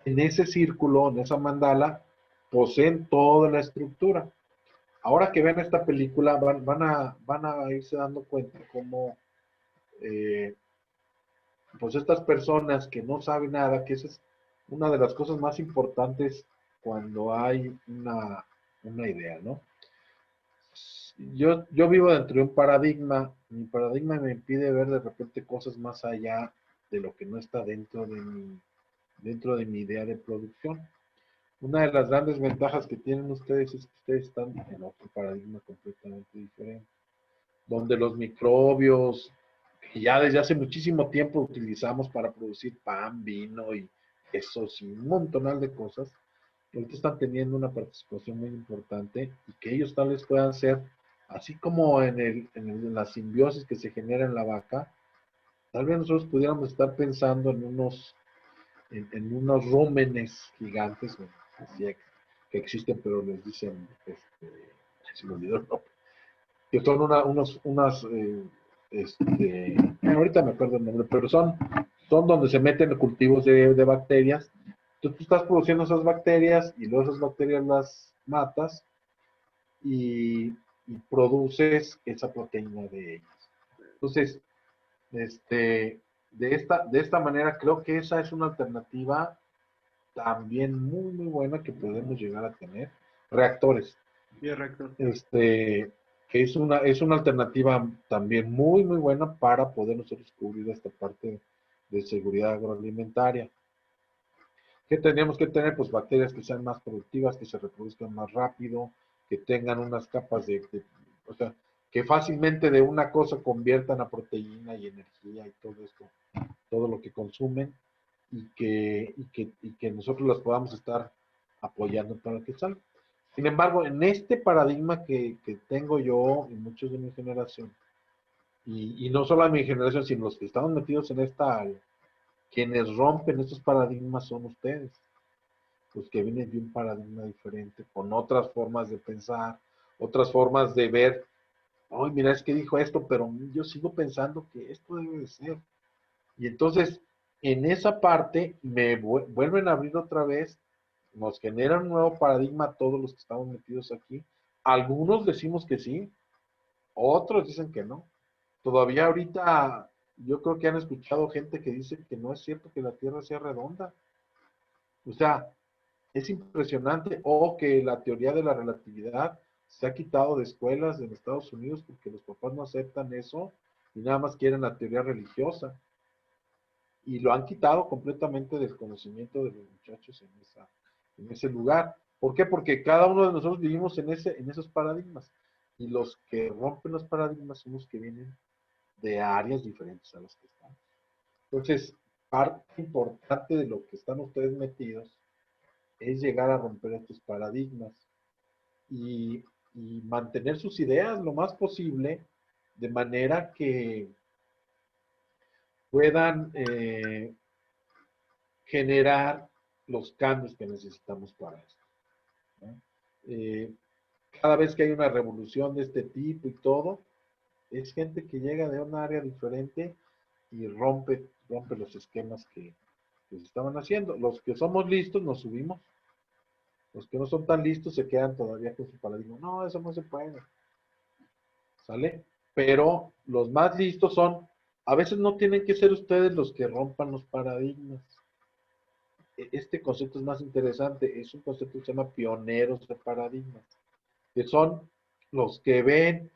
en ese círculo, en esa mandala, poseen toda la estructura. Ahora que vean esta película, van a irse dando cuenta cómo, eh, pues estas personas que no saben nada, que esa es una de las cosas más importantes cuando hay una idea, ¿no? Yo vivo dentro de un paradigma, mi paradigma me impide ver de repente cosas más allá de lo que no está dentro de mi idea de producción. Una de las grandes ventajas que tienen ustedes es que ustedes están en otro paradigma completamente diferente, donde los microbios, que ya desde hace muchísimo tiempo utilizamos para producir pan, vino y quesos y un montonal de cosas, ahorita están teniendo una participación muy importante y que ellos tal vez puedan ser, así como en la simbiosis que se genera en la vaca, tal vez nosotros pudiéramos estar pensando en unos rúmenes gigantes, bueno, que existen, pero les dicen, se me olvidó el nombre, que son ahorita me acuerdo el nombre, pero son donde se meten cultivos de bacterias. Entonces tú estás produciendo esas bacterias y luego esas bacterias las matas y, y produces esa proteína de ellas. Entonces, de esta manera creo que esa es una alternativa también muy, muy buena que podemos llegar a tener. Reactores. Sí, rector. Que es una alternativa también muy, muy buena para poder nosotros cubrir esta parte de seguridad agroalimentaria. ¿Qué tendríamos que tener? Pues bacterias que sean más productivas, que se reproduzcan más rápido, que tengan unas capas o sea, que fácilmente de una cosa conviertan a proteína y energía y todo esto, todo lo que consumen y que nosotros las podamos estar apoyando para que salga. Sin embargo, en este paradigma que tengo yo y muchos de mi generación, y no solo a mi generación, sino los que estamos metidos en esta área, quienes rompen estos paradigmas son ustedes, los que vienen de un paradigma diferente, con otras formas de pensar, otras formas de ver. Ay, mira, es que dijo esto, pero yo sigo pensando que esto debe de ser. Y entonces, en esa parte, me vuelven a abrir otra vez, nos generan un nuevo paradigma a todos los que estamos metidos aquí. Algunos decimos que sí, otros dicen que no. Todavía ahorita, yo creo que han escuchado gente que dice que no es cierto que la Tierra sea redonda. O sea, es impresionante. O que la teoría de la relatividad se ha quitado de escuelas en Estados Unidos porque los papás no aceptan eso y nada más quieren la teoría religiosa. Y lo han quitado completamente del conocimiento de los muchachos en ese lugar. ¿Por qué? Porque cada uno de nosotros vivimos en esos paradigmas. Y los que rompen los paradigmas son los que vienen de áreas diferentes a las que estamos. Entonces, parte importante de lo que están ustedes metidos es llegar a romper estos paradigmas y, y mantener sus ideas lo más posible de manera que puedan generar los cambios que necesitamos para esto, ¿no? Cada vez que hay una revolución de este tipo y todo, es gente que llega de un área diferente y rompe los esquemas que se estaban haciendo. Los que somos listos nos subimos, los que no son tan listos se quedan todavía con su paradigma. No, eso no se puede. ¿Sale? Pero los más listos a veces no tienen que ser ustedes los que rompan los paradigmas. Este concepto es más interesante, es un concepto que se llama pioneros de paradigmas, que son los que ven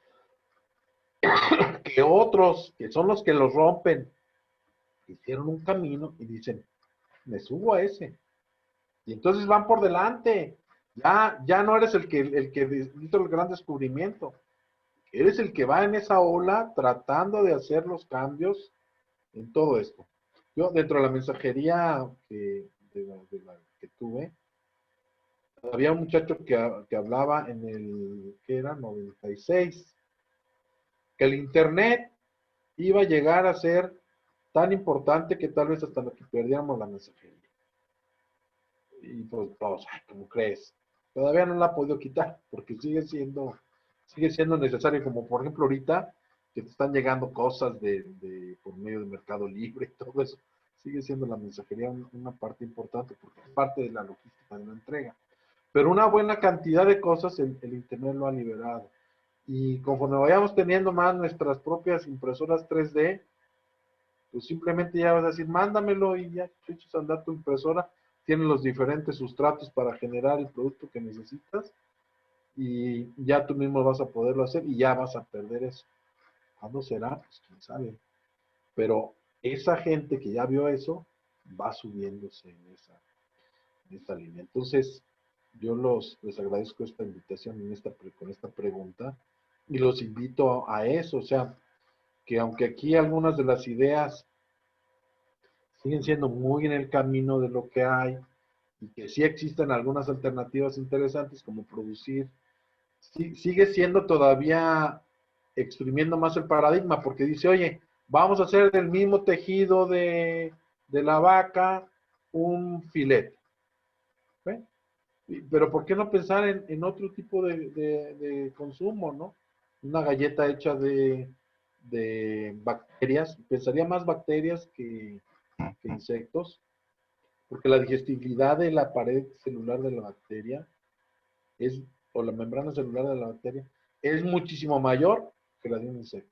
que otros, que son los que los rompen, hicieron un camino y dicen, me subo a ese. Y entonces van por delante. Ya no eres el que hizo el gran descubrimiento. Eres el que va en esa ola tratando de hacer los cambios en todo esto. Yo, dentro de la mensajería de la que tuve, había un muchacho que hablaba en el, ¿qué era? 96, que el Internet iba a llegar a ser tan importante que tal vez hasta lo que perdiéramos la mensajería. Y pues todos, ay, ¿cómo crees? Todavía no la ha podido quitar, porque sigue siendo necesario, como por ejemplo ahorita, que te están llegando cosas por medio de Mercado Libre y todo eso. Sigue siendo la mensajería una parte importante, porque es parte de la logística de la entrega. Pero una buena cantidad de cosas el Internet lo ha liberado. Y conforme vayamos teniendo más nuestras propias impresoras 3D, pues simplemente ya vas a decir, mándamelo y ya echas a andar tu impresora. Tiene los diferentes sustratos para generar el producto que necesitas y ya tú mismo vas a poderlo hacer y ya vas a perder eso. ¿Cuándo será? Pues quién sabe. Pero esa gente que ya vio eso va subiéndose en esa línea. Entonces, yo les agradezco esta invitación con esta pregunta y los invito a eso. O sea, que aunque aquí algunas de las ideas siguen siendo muy en el camino de lo que hay y que sí existen algunas alternativas interesantes como producir, sigue siendo todavía exprimiendo más el paradigma porque dice, oye, vamos a hacer del mismo tejido de la vaca un filete. ¿Ve? Pero ¿por qué no pensar en otro tipo de consumo, ¿no? Una galleta hecha de bacterias, pensaría más bacterias que insectos, porque la digestibilidad de la pared celular de la bacteria es, o la membrana celular de la bacteria, es muchísimo mayor que la de un insecto.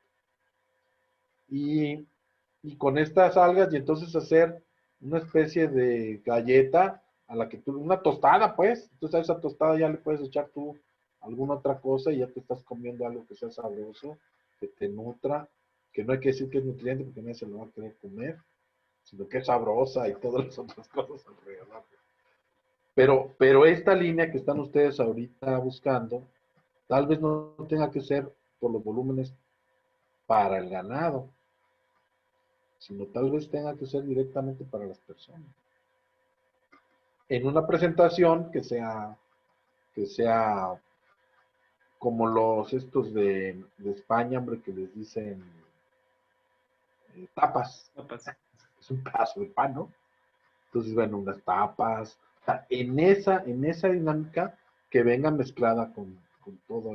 Y con estas algas, y entonces hacer una especie de galleta a la que tú, una tostada, pues, entonces a esa tostada ya le puedes echar tú alguna otra cosa y ya te estás comiendo algo que sea sabroso, que te nutra, que no hay que decir que es nutriente porque nadie se lo va a querer comer, sino que es sabrosa y todas las otras cosas alrededor. Pero esta línea que están ustedes ahorita buscando, tal vez no tenga que ser por los volúmenes para el ganado, sino tal vez tenga que ser directamente para las personas. En una presentación que sea como los estos de España, hombre, que les dicen tapas. Es un pedazo de pan, ¿no? Entonces, bueno, unas tapas. O sea, en esa dinámica que venga mezclada con todo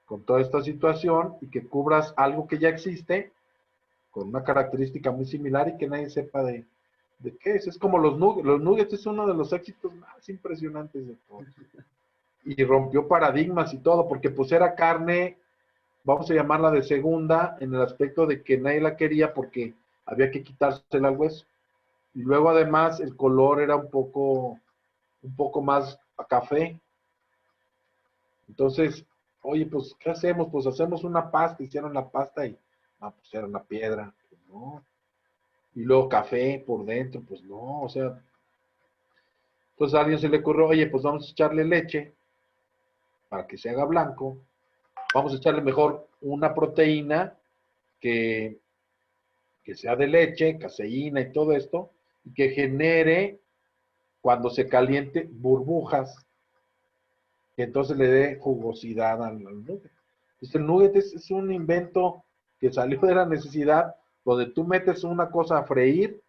con toda esta situación y que cubras algo que ya existe con una característica muy similar y que nadie sepa de qué es. Es como los nuggets. Los nuggets es uno de los éxitos más impresionantes de todos. Y rompió paradigmas y todo, porque pues era carne, vamos a llamarla de segunda, en el aspecto de que nadie la quería porque había que quitársela al hueso. Y luego además el color era un poco más a café. Entonces, oye, pues, ¿qué hacemos? Pues hacemos una pasta, hicieron la pasta y, pues era una piedra, pues no. Y luego café por dentro, pues no, o sea, entonces a alguien se le ocurrió, oye, pues vamos a echarle leche para que se haga blanco, vamos a echarle mejor una proteína que, que sea de leche, caseína y todo esto, y que genere, cuando se caliente, burbujas, que entonces le dé jugosidad al nugget. Entonces el nugget es un invento que salió de la necesidad, donde tú metes una cosa a freír,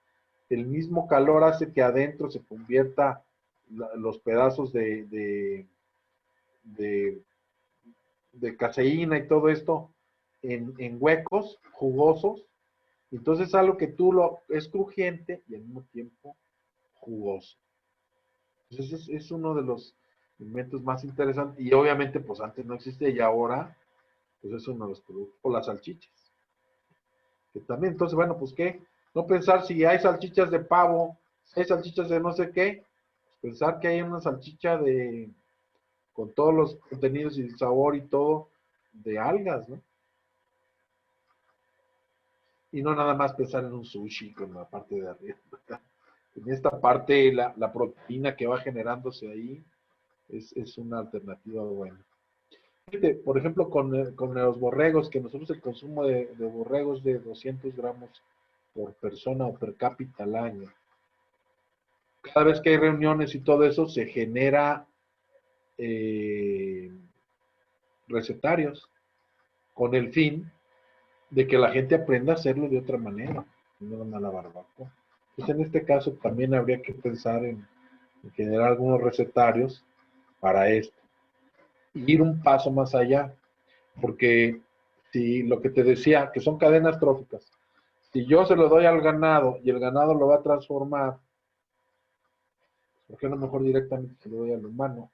el mismo calor hace que adentro se convierta los pedazos de caseína y todo esto en huecos jugosos. Entonces es algo que es crujiente y al mismo tiempo jugoso. Entonces es uno de los inventos más interesantes. Y obviamente pues antes no existía y ahora pues es uno de los productos. O las salchichas. Que también, entonces, bueno, pues qué. No pensar si hay salchichas de pavo, si hay salchichas de no sé qué. Pues pensar que hay una salchicha con todos los contenidos y sabor y todo de algas, ¿no? Y no nada más pensar en un sushi con la parte de arriba. En esta parte, la proteína que va generándose ahí es una alternativa buena. Fíjate, por ejemplo, con los borregos, que nosotros el consumo de borregos de 200 gramos por persona o per cápita al año. Cada vez que hay reuniones y todo eso, se genera recetarios con el fin de que la gente aprenda a hacerlo de otra manera, no una barbacoa. Entonces, en este caso, también habría que pensar en generar algunos recetarios para esto. Y ir un paso más allá, porque si lo que te decía, que son cadenas tróficas, si yo se lo doy al ganado y el ganado lo va a transformar, ¿por qué no mejor directamente se lo doy al humano?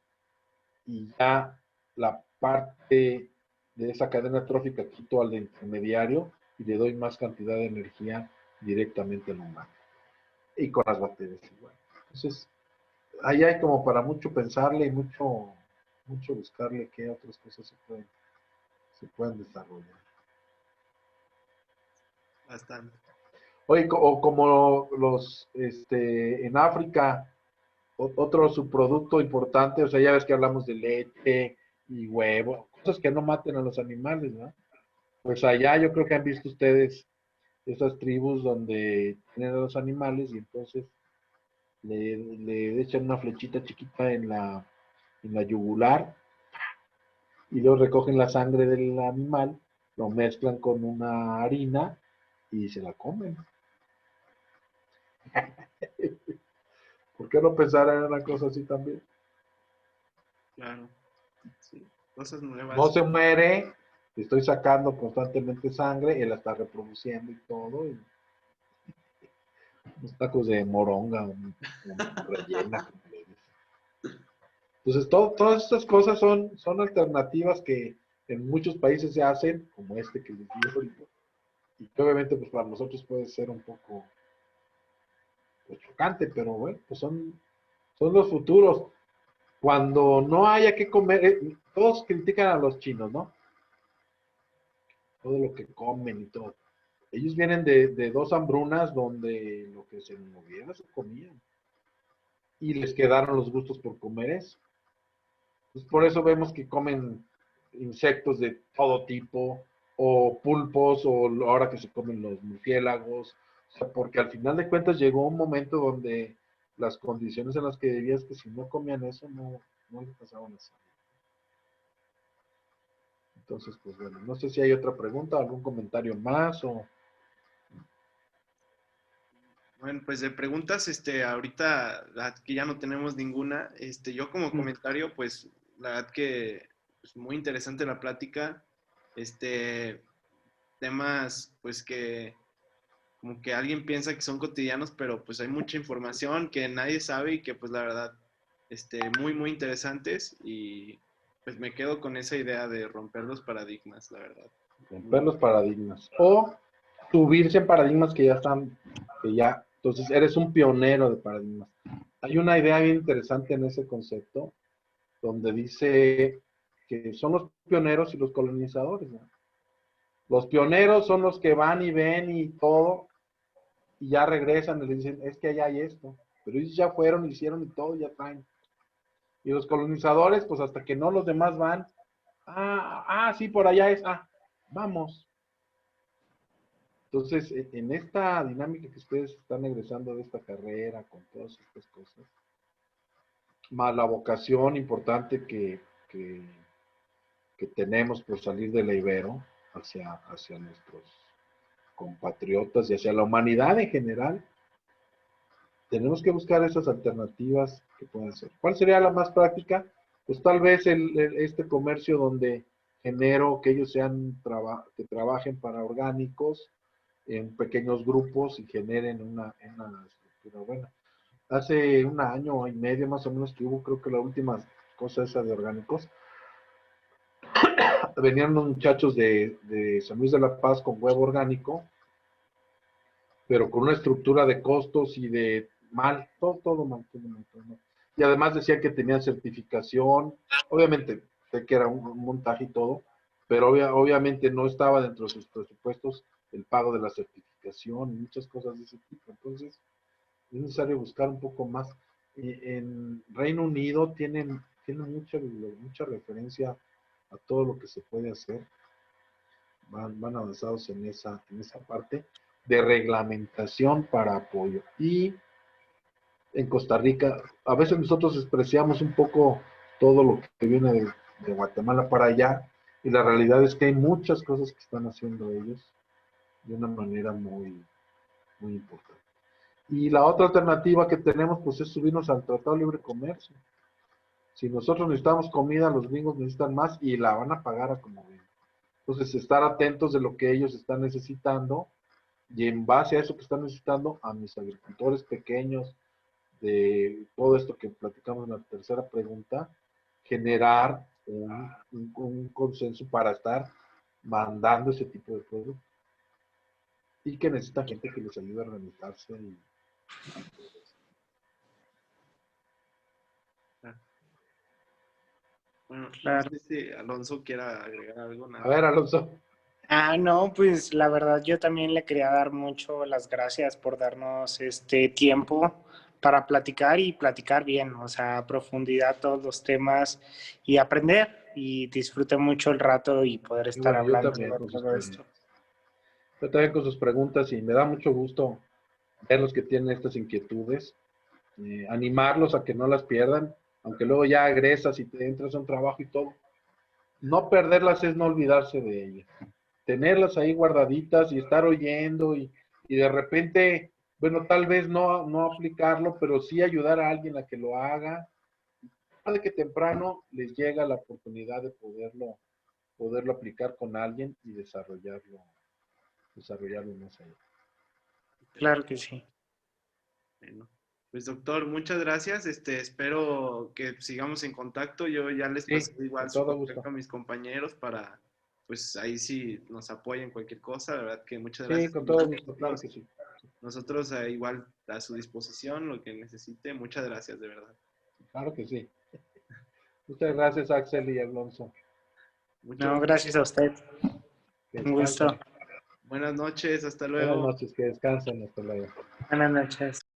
Y ya la parte de esa cadena trófica quito al intermediario y le doy más cantidad de energía directamente al humano. Y con las baterías igual. Entonces, ahí hay como para mucho pensarle y mucho buscarle qué otras cosas se pueden desarrollar. Bastante. Oye, o como en África, otro subproducto importante, o sea, ya ves que hablamos de leche y huevo, cosas que no maten a los animales, ¿no? Pues allá yo creo que han visto ustedes esas tribus donde tienen a los animales y entonces le echan una flechita chiquita en la yugular y luego recogen la sangre del animal, lo mezclan con una harina y se la comen. ¿Por qué no pensar en una cosa así también? Claro. Sí. Cosas nuevas. No se muere, estoy sacando constantemente sangre, él la está reproduciendo y todo. Y unos tacos de moronga, rellena. Como le dicen. Entonces, todas estas cosas son alternativas que en muchos países se hacen, como este que les digo ahorita, y que obviamente pues para nosotros puede ser un poco pues, chocante, pero bueno, pues son los futuros. Cuando no haya que comer, todos critican a los chinos, ¿no? Todo lo que comen y todo. Ellos vienen de dos hambrunas donde lo que se moviera se comían. Y les quedaron los gustos por comer eso. Pues por eso vemos que comen insectos de todo tipo, o pulpos, o ahora que se comen los murciélagos. O sea, porque al final de cuentas llegó un momento donde las condiciones en las que vivías, que si no comían eso, no les pasaban así. Entonces, pues bueno, no sé si hay otra pregunta, algún comentario más o... Bueno, pues de preguntas, ahorita la verdad que ya no tenemos ninguna. Yo como comentario, pues la verdad que pues, muy interesante la plática. Temas, pues que como que alguien piensa que son cotidianos, pero pues hay mucha información que nadie sabe y que pues la verdad, muy, muy interesantes y pues me quedo con esa idea de romper los paradigmas, la verdad. Romper los paradigmas. O subirse en paradigmas que ya están, entonces eres un pionero de paradigmas. Hay una idea bien interesante en ese concepto, donde dice que son los pioneros y los colonizadores, ¿no? Los pioneros son los que van y ven y todo, y ya regresan y le dicen, es que allá hay esto. Pero ellos ya fueron, hicieron y todo, ya traen. Y los colonizadores, pues hasta que no los demás van, sí, por allá es, vamos. Entonces, en esta dinámica que ustedes están egresando de esta carrera, con todas estas cosas, más la vocación importante que tenemos por salir de la Ibero hacia nuestros compatriotas y hacia la humanidad en general, tenemos que buscar esas alternativas que pueden ser. ¿Cuál sería la más práctica? Pues tal vez este comercio donde genero que ellos que trabajen para orgánicos en pequeños grupos y generen una estructura buena. Hace un año y medio más o menos que hubo, creo que la última cosa esa de orgánicos, venían unos muchachos de San Luis de la Paz con huevo orgánico, pero con una estructura de costos y de todo mal. Y además decían que tenían certificación. Obviamente, sé que era un montaje y todo, pero obviamente no estaba dentro de sus presupuestos el pago de la certificación y muchas cosas de ese tipo. Entonces, es necesario buscar un poco más. En Reino Unido tienen mucha referencia a todo lo que se puede hacer. Van avanzados en esa parte de reglamentación para apoyo. Y en Costa Rica, a veces nosotros despreciamos un poco todo lo que viene de Guatemala para allá, y la realidad es que hay muchas cosas que están haciendo ellos de una manera muy importante. Y la otra alternativa que tenemos, pues, es subirnos al Tratado de Libre Comercio. Si nosotros necesitamos comida, los gringos necesitan más y la van a pagar a como ven. Entonces, estar atentos de lo que ellos están necesitando y en base a eso que están necesitando, a mis agricultores pequeños, de todo esto que platicamos en la tercera pregunta, generar un consenso para estar mandando ese tipo de productos. Y que necesita gente que les ayude a organizarse. Bueno, no Claro. sé si Alonso quiera agregar algo, A nada. ver, Alonso. No, pues la verdad yo también le quería dar mucho las gracias por darnos este tiempo para platicar y platicar bien, o sea, a profundidad todos los temas y aprender y disfruté mucho el rato y poder Y estar bueno, yo hablando también de con sus todo esto. preguntas. Yo también con sus preguntas y me da mucho gusto ver los que tienen estas inquietudes, animarlos a que no las pierdan, aunque luego ya egresas y te entras a un trabajo y todo. No perderlas es no olvidarse de ellas. Tenerlas ahí guardaditas y estar oyendo y de repente, bueno, tal vez no aplicarlo, pero sí ayudar a alguien a que lo haga. De que temprano les llega la oportunidad de poderlo aplicar con alguien y desarrollarlo más allá. Claro que sí. Bueno, pues doctor, muchas gracias. Espero que sigamos en contacto. Yo ya les pasé Sí, igual con su todo contacto gusto. a mis compañeros para, pues ahí sí nos apoyen cualquier cosa. La verdad que muchas Sí, gracias. con todo gusto, claro que sí. Nosotros igual a su disposición, lo que necesite. Muchas gracias, de verdad. Claro que sí. Muchas gracias, Axel y Alonso. Muchas No, gracias a usted. Que Un gusto. descansen. buenas noches, hasta Buenas luego. noches, que descansen. Hasta luego. Buenas noches.